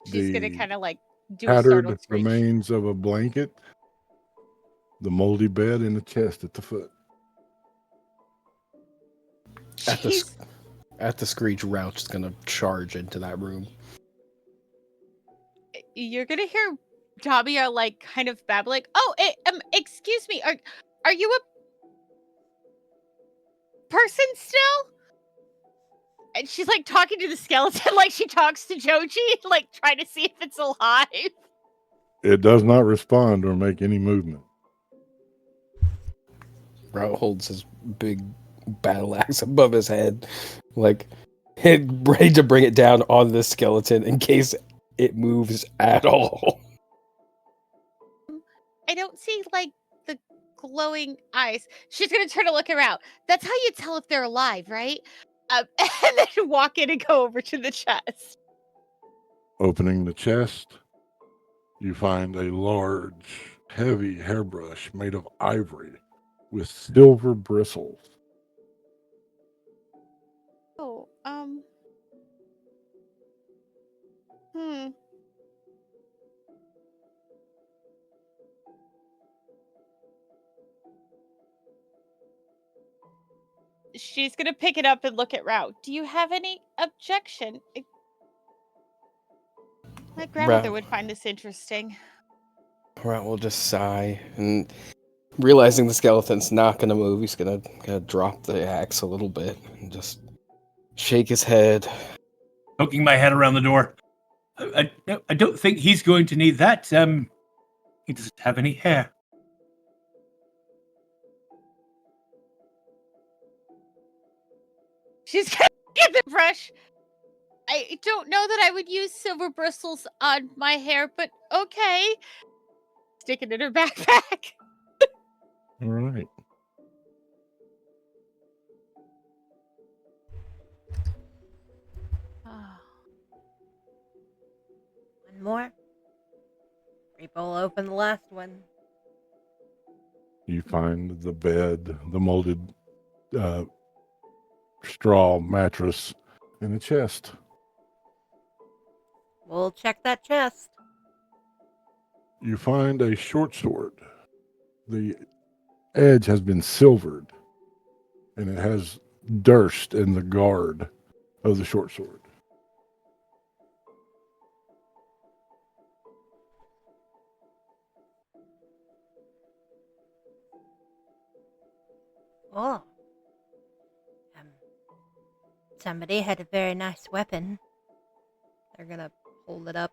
She's gonna The kind of like do a tattered startled screech. remains of a blanket, the moldy bed, and a chest at the foot. She's At the screech, Rouch's gonna charge into that room. you're gonna hear Dabia like kind of babble like, "Oh, excuse me, are you a person still?" And she's like talking to the skeleton like she talks to Joji, like trying to see if it's alive. It does not respond or make any movement. Rout holds his big battle axe above his head, like ready to bring it down on the skeleton in case it moves at all. I don't see like the glowing eyes. She's gonna turn to look around. That's how you tell if they're alive, right? And then walk in and go over to the chest. Opening the chest, you find a large, heavy hairbrush made of ivory with silver bristles. Oh, hmm. She's gonna pick it up and look at Route. Do you have any objection? My grandmother would find this interesting. Rout will just sigh, and realizing the skeleton's not gonna move, he's gonna drop the axe a little bit and just shake his head. Poking my head around the door. I don't think he's going to need that. He doesn't have any hair. She's gonna get the brush. I don't know that I would use silver bristles on my hair, but okay. Stick it in her backpack. All right. One more. Reaper will open the last one. You find the bed, the molded straw mattress, and a chest. We'll check that chest. You find a short sword. The edge has been silvered, and it has Durst in the guard of the short sword. Oh. Somebody had a very nice weapon. They're gonna hold it up.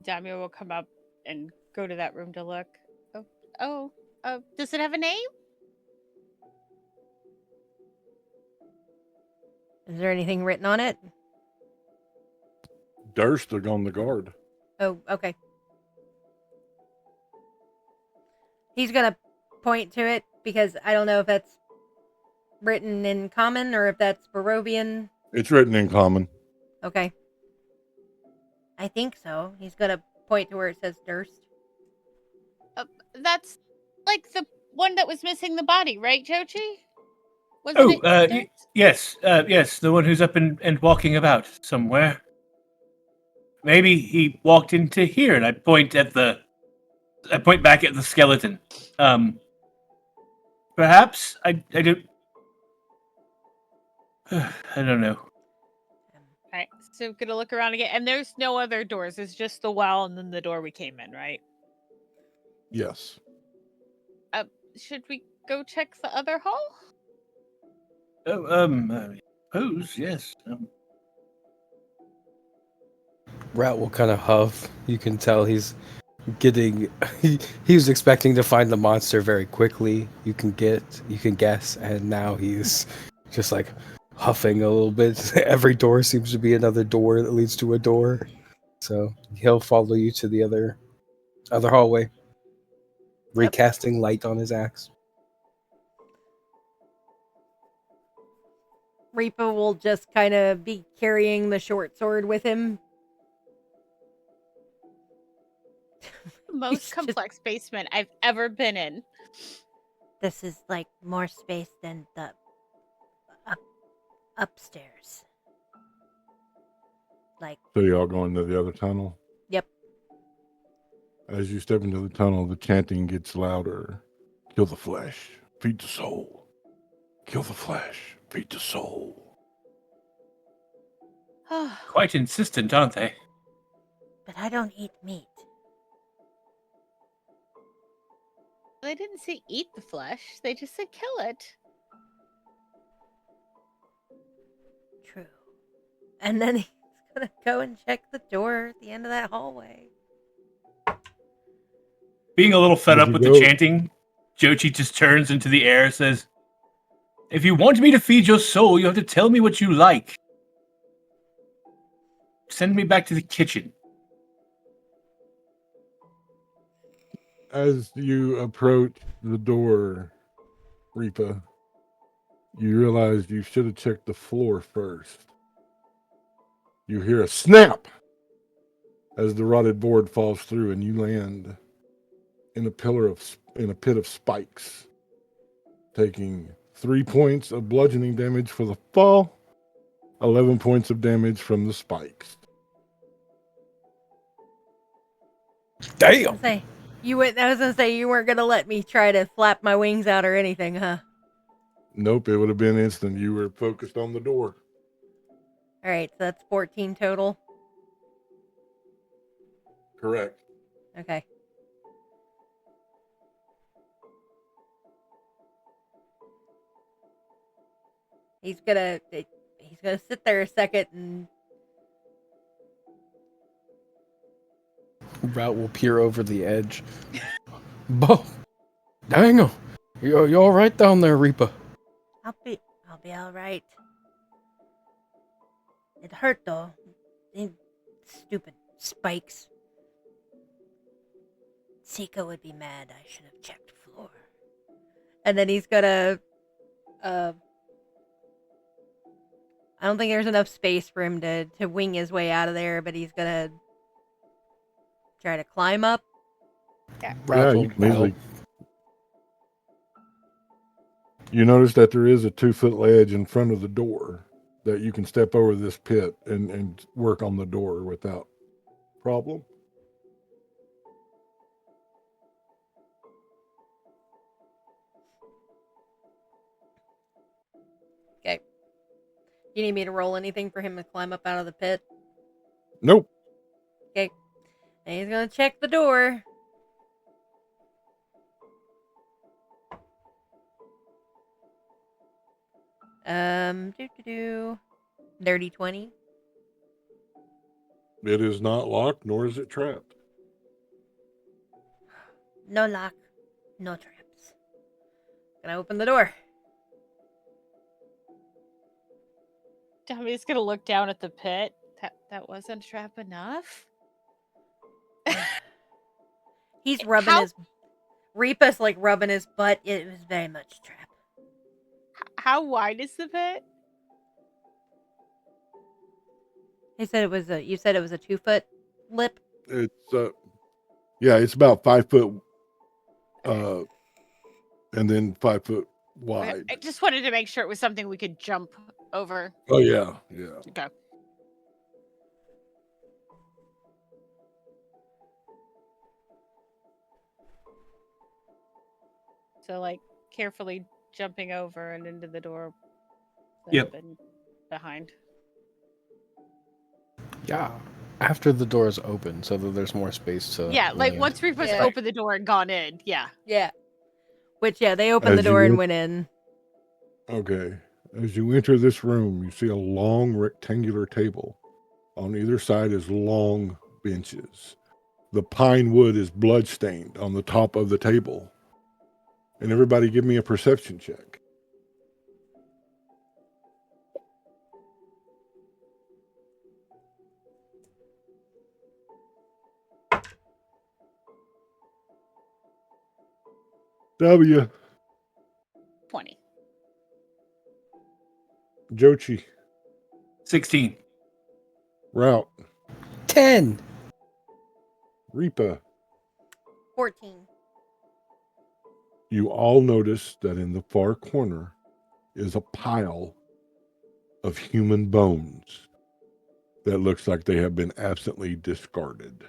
Damio will come up and go to that room to look. Does it have a name? Is there anything written on it? Durst on the guard. Oh, okay. He's gonna point to it because I don't know if that's written in common or if that's Barovian. It's written in common. Okay. I think so. He's gonna point to where it says Durst. That's like the one that was missing the body, right, Joji? Wasn't it? Yes, yes, the one who's up and walking about somewhere. Maybe he walked into here, and I point back at the skeleton. Perhaps I don't. I don't know. All right. So gonna look around again, and there's no other doors. It's just the well and then the door we came in, right? Yes. Should we go check the other hall? Oh, I suppose, yes. Rat will kind of huff. You can tell he's getting. He was expecting to find the monster very quickly. You can guess, and now he's just like huffing a little bit. Every door seems to be another door that leads to a door. So he'll follow you to the other hallway, recasting light on his axe. Reaper will just kind of be carrying the short sword with him. Most just- complex basement I've ever been in. This is like more space than the upstairs. Like, So y'all go into the other tunnel. yep. As you step into the tunnel, the chanting gets louder. Kill the flesh, feed the soul. Kill the flesh, feed the soul. Quite insistent, aren't they? But I don't eat meat. They didn't say eat the flesh. They just said kill it. True. And then he's gonna go and check the door at the end of that hallway. Being a little fed Would up you with go- the chanting, Jochi just turns into the air and says, "If you want me to feed your soul, you have to tell me what you like. Send me back to the kitchen." As you approach the door, Reaper, you realize you should have checked the floor first. You hear a snap as the rotted board falls through, and you land in a pit of spikes, taking 3 points of bludgeoning damage for the fall, 11 points of damage from the spikes. Damn! I was gonna say you weren't gonna let me try to flap my wings out or anything, huh? Nope, it would have been instant. You were focused on the door. All right, so that's 14 total. Correct. Okay. He's gonna sit there a second and Route will peer over the edge. Bo, dang 'em. You all right down there, Reaper? I'll be all right. It hurt though. Stupid spikes. Sika would be mad. I should have checked floor. And then he's gonna. I don't think there's enough space for him to wing his way out of there, but he's gonna try to climb up. Route will you can easily. You notice that there is a 2-foot ledge in front of the door that you can step over this pit and work on the door without problem. Okay. You need me to roll anything for him to climb up out of the pit? Nope. Okay. And he's gonna check the door. Dirty 20. It is not locked, nor is it trapped. No lock. No traps. Gonna open the door. Tommy's gonna look down at the pit. That wasn't a trap enough. He's rubbing his Reepa's like rubbing his butt. It was very much a trap. How wide is the pit? He said it was you said it was a 2-foot lip. It's it's about 5 foot, and then 5 foot wide. I just wanted to make sure it was something we could jump over. Oh yeah. Okay. So, like, carefully jumping over and into the door. Yep. And behind. Yeah. After the doors open, so that there's more space to. Yeah, like land. once Reaper's Yeah. opened the door and gone in. Yeah. Yeah. Which, yeah, they opened the As you door and en- went in. Okay. As you enter this room, you see a long rectangular table. On either side is long benches. The pine wood is bloodstained on the top of the table. And everybody give me a perception check. W. 20. Jochi. 16. Route. 10. Reaper. 14. You all notice that in the far corner is a pile of human bones that looks like they have been absently discarded.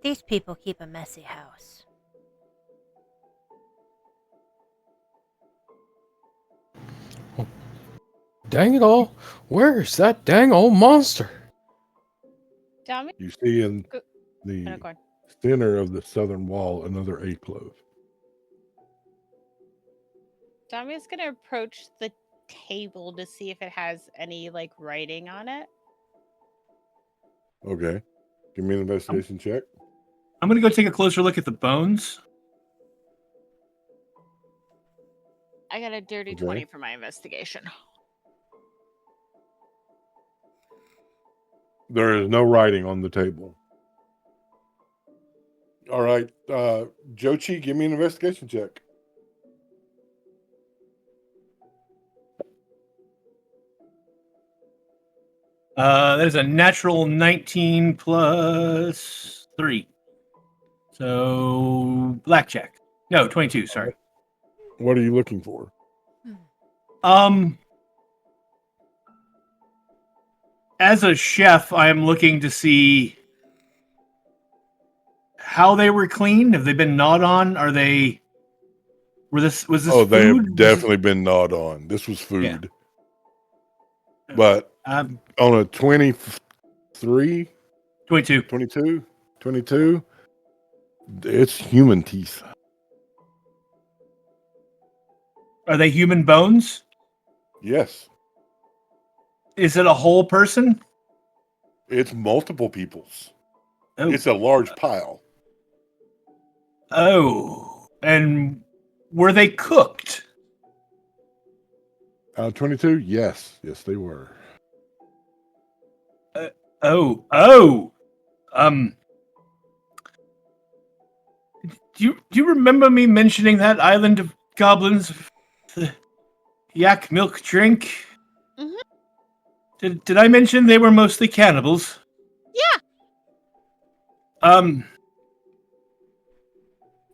These people keep a messy house. Dang it all. Where's that dang old monster? Dami? You see in Oh, the no, go on. center of the southern wall another alcove. Dami's going to approach the table to see if it has any like writing on it. Okay. Give me an investigation check. I'm going to go take a closer look at the bones. I got a dirty Okay. 20 for my investigation. There is no writing on the table. All right. Jochi, give me an investigation check. That is a natural 19 plus 3. So, blackjack. No, 22, sorry. What are you looking for? As a chef, I am looking to see how they were cleaned. Have they been gnawed on? Was this Oh, they food? have definitely been gnawed on. This was food. Yeah. But Um, on a 23, 22. 22, it's human teeth. Are they human bones? Yes. Is it a whole person? It's multiple people's. Oh. It's a large pile. Oh. And were they cooked? 22? Yes. Yes, they were. Oh. Do you remember me mentioning that island of goblins? The yak milk drink? Mm-hmm. Did I mention they were mostly cannibals? Yeah.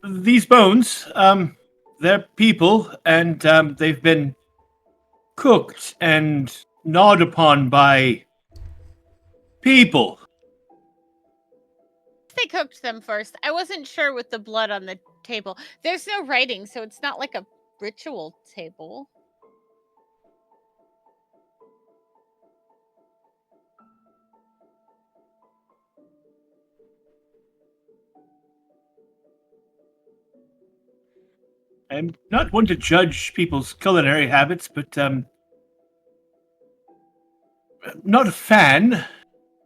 These bones, they're people, and they've been cooked and gnawed upon by people. They cooked them first. I wasn't sure with the blood on the table. There's no writing, so it's not like a ritual table. I'm not one to judge people's culinary habits, but not a fan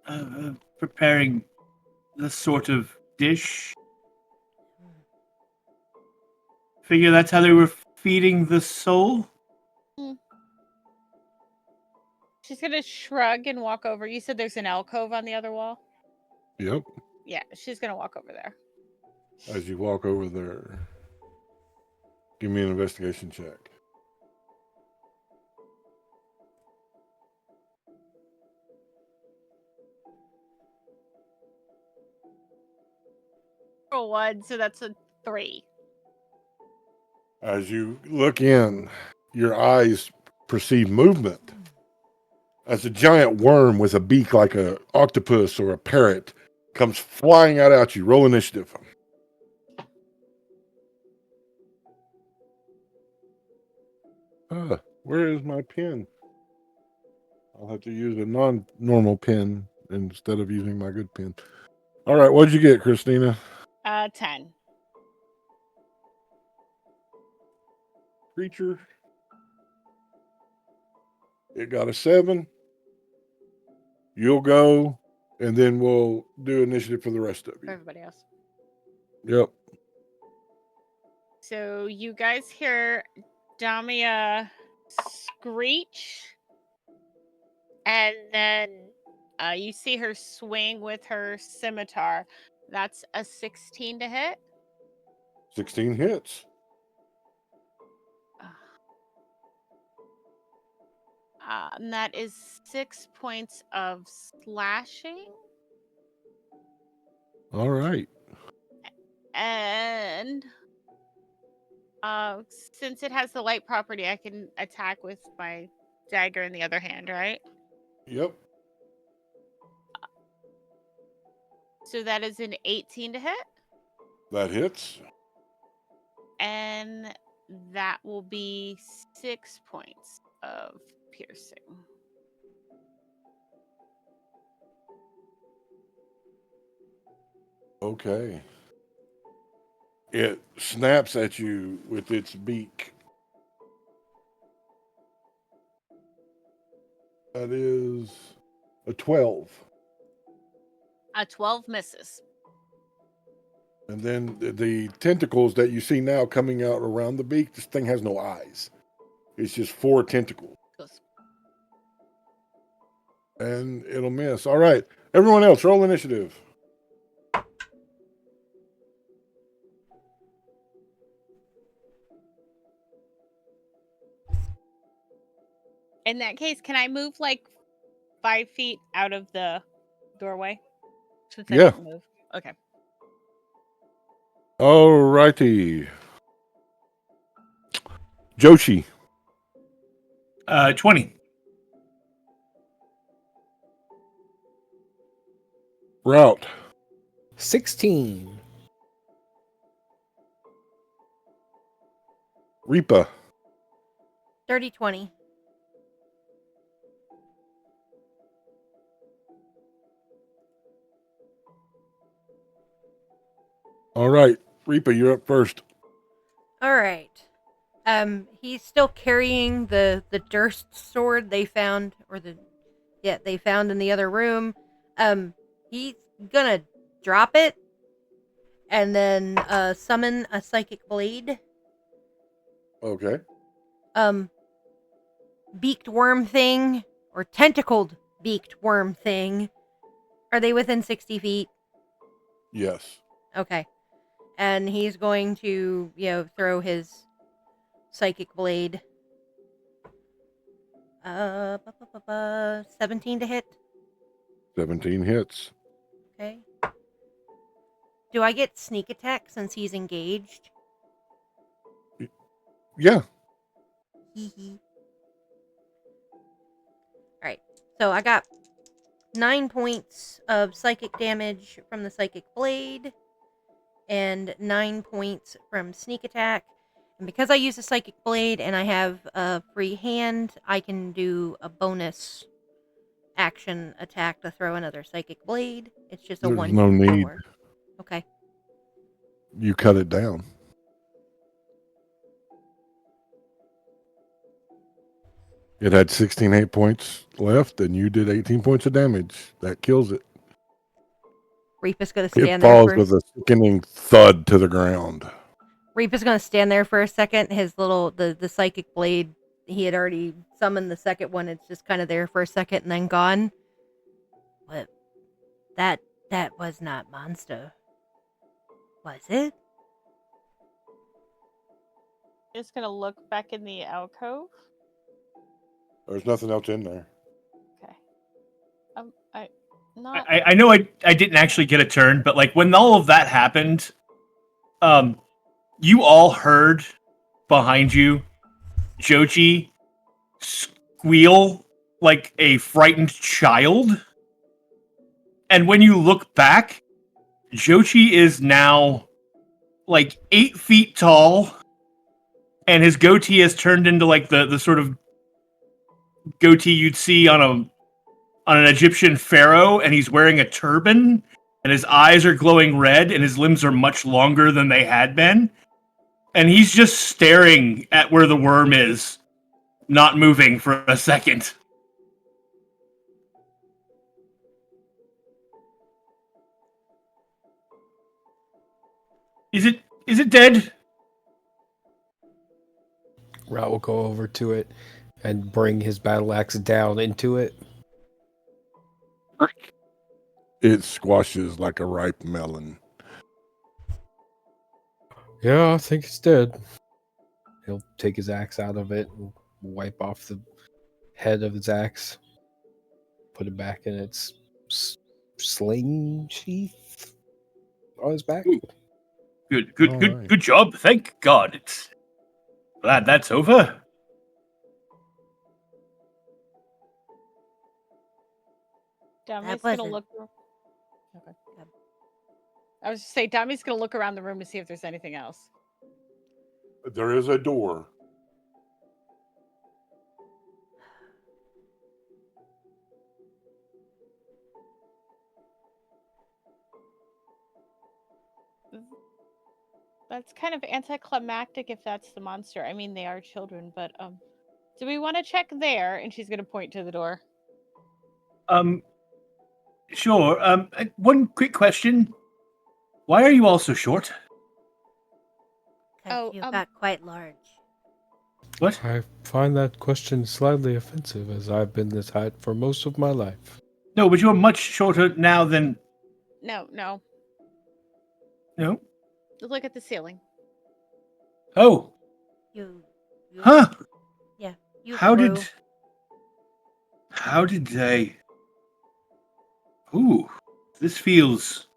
of preparing this sort of dish. Figure that's how they were feeding the soul? She's gonna shrug and walk over. You said there's an alcove on the other wall? Yep. Yeah, she's gonna walk over there. As you walk over there, give me an investigation check. Roll 1, so that's a 3. As you look in, your eyes perceive movement. As a giant worm with a beak like an octopus or a parrot comes flying out at you. Roll initiative. Where is my pen? I'll have to use a non-normal pen instead of using my good pen. All right, what'd you get, Christina? 10. Creature. It got a 7. You'll go, and then we'll do initiative for the rest of For you. everybody else. Yep. So you guys hear Damia screech, and then you see her swing with her scimitar. That's a 16 to hit. 16 hits. And that is 6 points of slashing. All right. And since it has the light property, I can attack with my dagger in the other hand, right? Yep. So that is an 18 to hit. That hits. And that will be 6 points of piercing. Okay. It snaps at you with its beak. That is a 12. A 12 misses. And then the tentacles that you see now coming out around the beak, this thing has no eyes. It's just 4 tentacles. Goes. And it'll miss. All right. Everyone else, roll initiative. In that case, can I move like 5 feet out of the doorway? Since I Yeah. didn't move. Okay. All righty. Joshi. 20. Route. 16. Reaper. 30-20. All right. Reaper, you're up first. All right. He's still carrying the Durst sword they found, they found in the other room. He's gonna drop it and then summon a psychic blade. Okay. Beaked worm thing or tentacled beaked worm thing. Are they within 60 feet? Yes. Okay. And he's going to, throw his psychic blade. 17 to hit. 17 hits. Okay. Do I get sneak attack since he's engaged? Yeah. Hee hee. Alright. So I got 9 points of psychic damage from the psychic blade and 9 points from sneak attack. And because I use a psychic blade and I have a free hand, I can do a bonus action attack to throw another psychic blade. It's just a There's 1d4. no need. Okay. You cut it down. It had 16 hit points left, and you did 18 points of damage. That kills it. Reapa's gonna It stand there falls for with a sickening thud to the ground. Reapa's gonna stand there for a second. His little the psychic blade, he had already summoned the second one. It's just kind of there for a second and then gone. What? That was not monster. Was it? Just gonna look back in the alcove. There's nothing else in there. Okay. Not. I know I didn't actually get a turn, but like when all of that happened, you all heard behind you Joji squeal like a frightened child. And when you look back, Joji is now like 8 feet tall and his goatee has turned into like the sort of goatee you'd see on an Egyptian pharaoh, and he's wearing a turban, and his eyes are glowing red, and his limbs are much longer than they had been. And he's just staring at where the worm is, not moving for a second. Is it dead? Rout will go over to it and bring his battle axe down into it. It squashes like a ripe melon. Yeah, I think it's dead. He'll take his axe out of it and wipe off the head of his axe. Put it back in its sling sheath on his back. Ooh. Good All right. job. Thank God. It's glad that's over. Dami's That gonna wasn't- look. Okay. I was just say Dami's gonna look around the room to see if there's anything else. There is a door. That's kind of anticlimactic if that's the monster. I mean, they are children, but do we want to check there? And she's gonna point to the door. Sure. One quick question. Why are you all so short? 'Cause Oh, you got quite large. What? I find that question slightly offensive, as I've been this height for most of my life. No, but you're much shorter now than... No. No? Look at the ceiling. Oh. You Huh. you How grew. did they... Ooh. This feels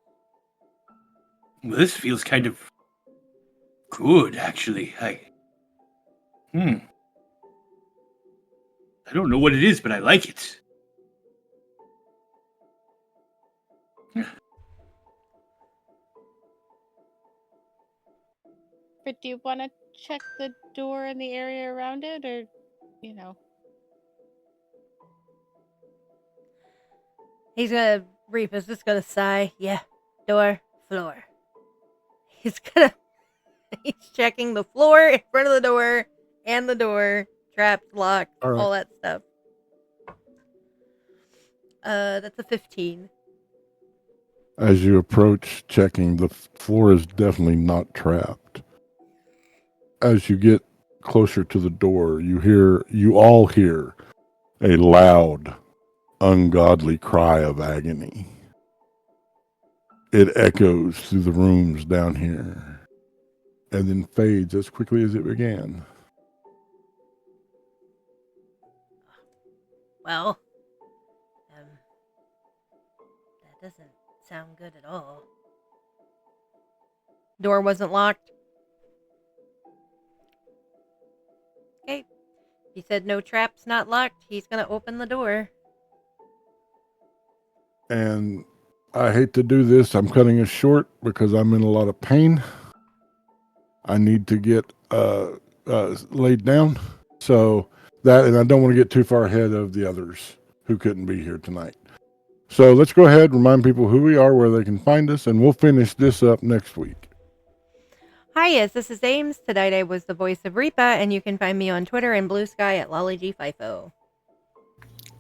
kind of good, actually. I don't know what it is, but I like it. But do you want to check the door and the area around it, or, you know? Reaper's just gonna sigh. Yeah, door, floor. He's checking the floor in front of the door and the door, traps, locked, All right. all that stuff. That's a 15. As you approach checking, the floor is definitely not trapped. As you get closer to the door, you all hear a loud, ungodly cry of agony. It echoes through the rooms down here and then fades as quickly as it began. Well, that doesn't sound good at all. Door wasn't locked. Okay. He said no traps, not locked. He's gonna open the door. And I hate to do this. I'm cutting it short because I'm in a lot of pain. I need to get laid down. So and I don't want to get too far ahead of the others who couldn't be here tonight. So let's go ahead and remind people who we are, where they can find us, and we'll finish this up next week. Hi, yes, this is Ames. Tonight I was the voice of Reapa, and you can find me on Twitter and Blue Sky at LollyG50.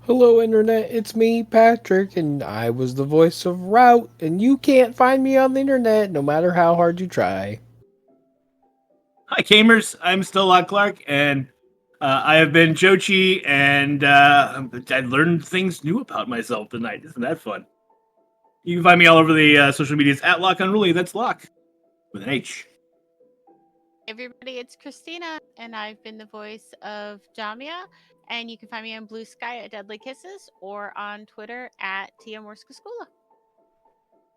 Hello, Internet. It's me, Patrick, and I was the voice of Rout, and you can't find me on the Internet no matter how hard you try. Hi, Gamers. I'm still Locke Clark, and I have been Jochi, and I learned things new about myself tonight. Isn't that fun? You can find me all over the social medias at Locke Unruly. That's Locke with an H. Everybody, it's Christina, and I've been the voice of Jamia. And you can find me on Blue Sky at Deadly Kisses or on Twitter at TMWorskaskula.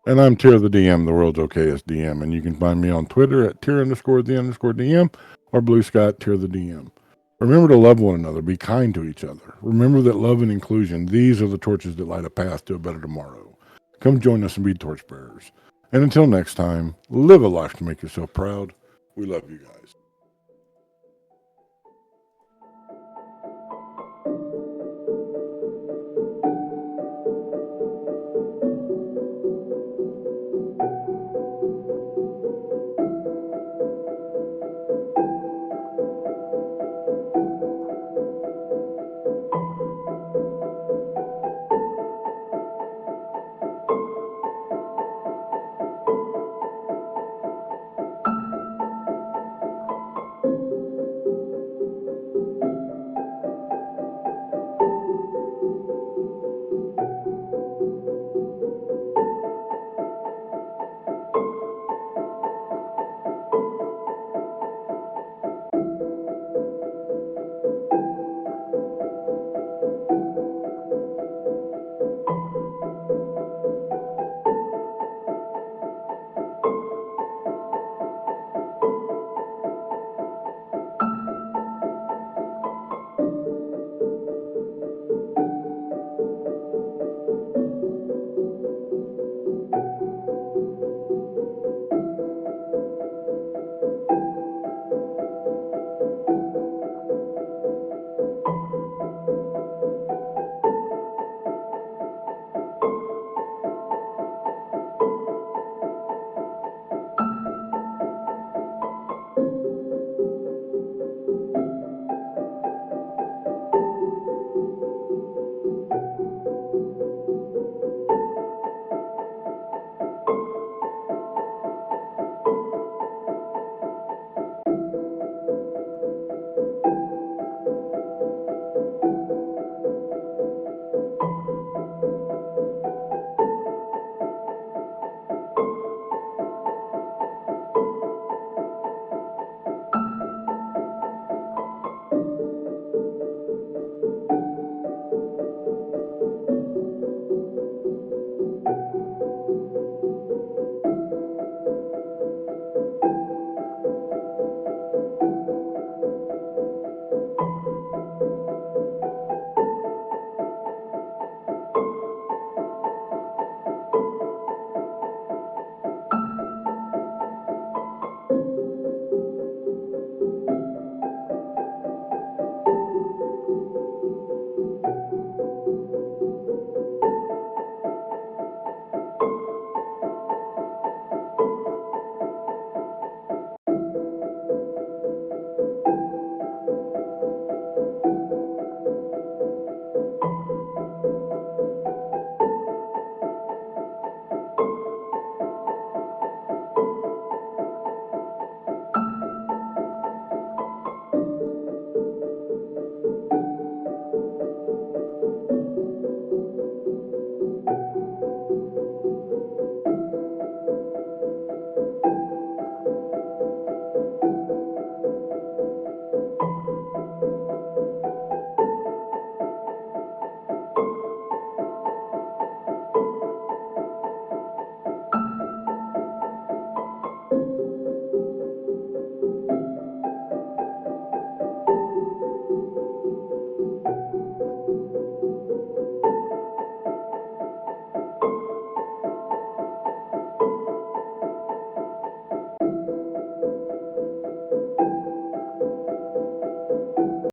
And I'm Tier the DM, the world's okayest DM. And you can find me on Twitter at Tier_the_DM or Blue Sky at Tier the DM. Remember to love one another. Be kind to each other. Remember that love and inclusion, these are the torches that light a path to a better tomorrow. Come join us and be torchbearers. And until next time, live a life to make yourself proud. We love you guys.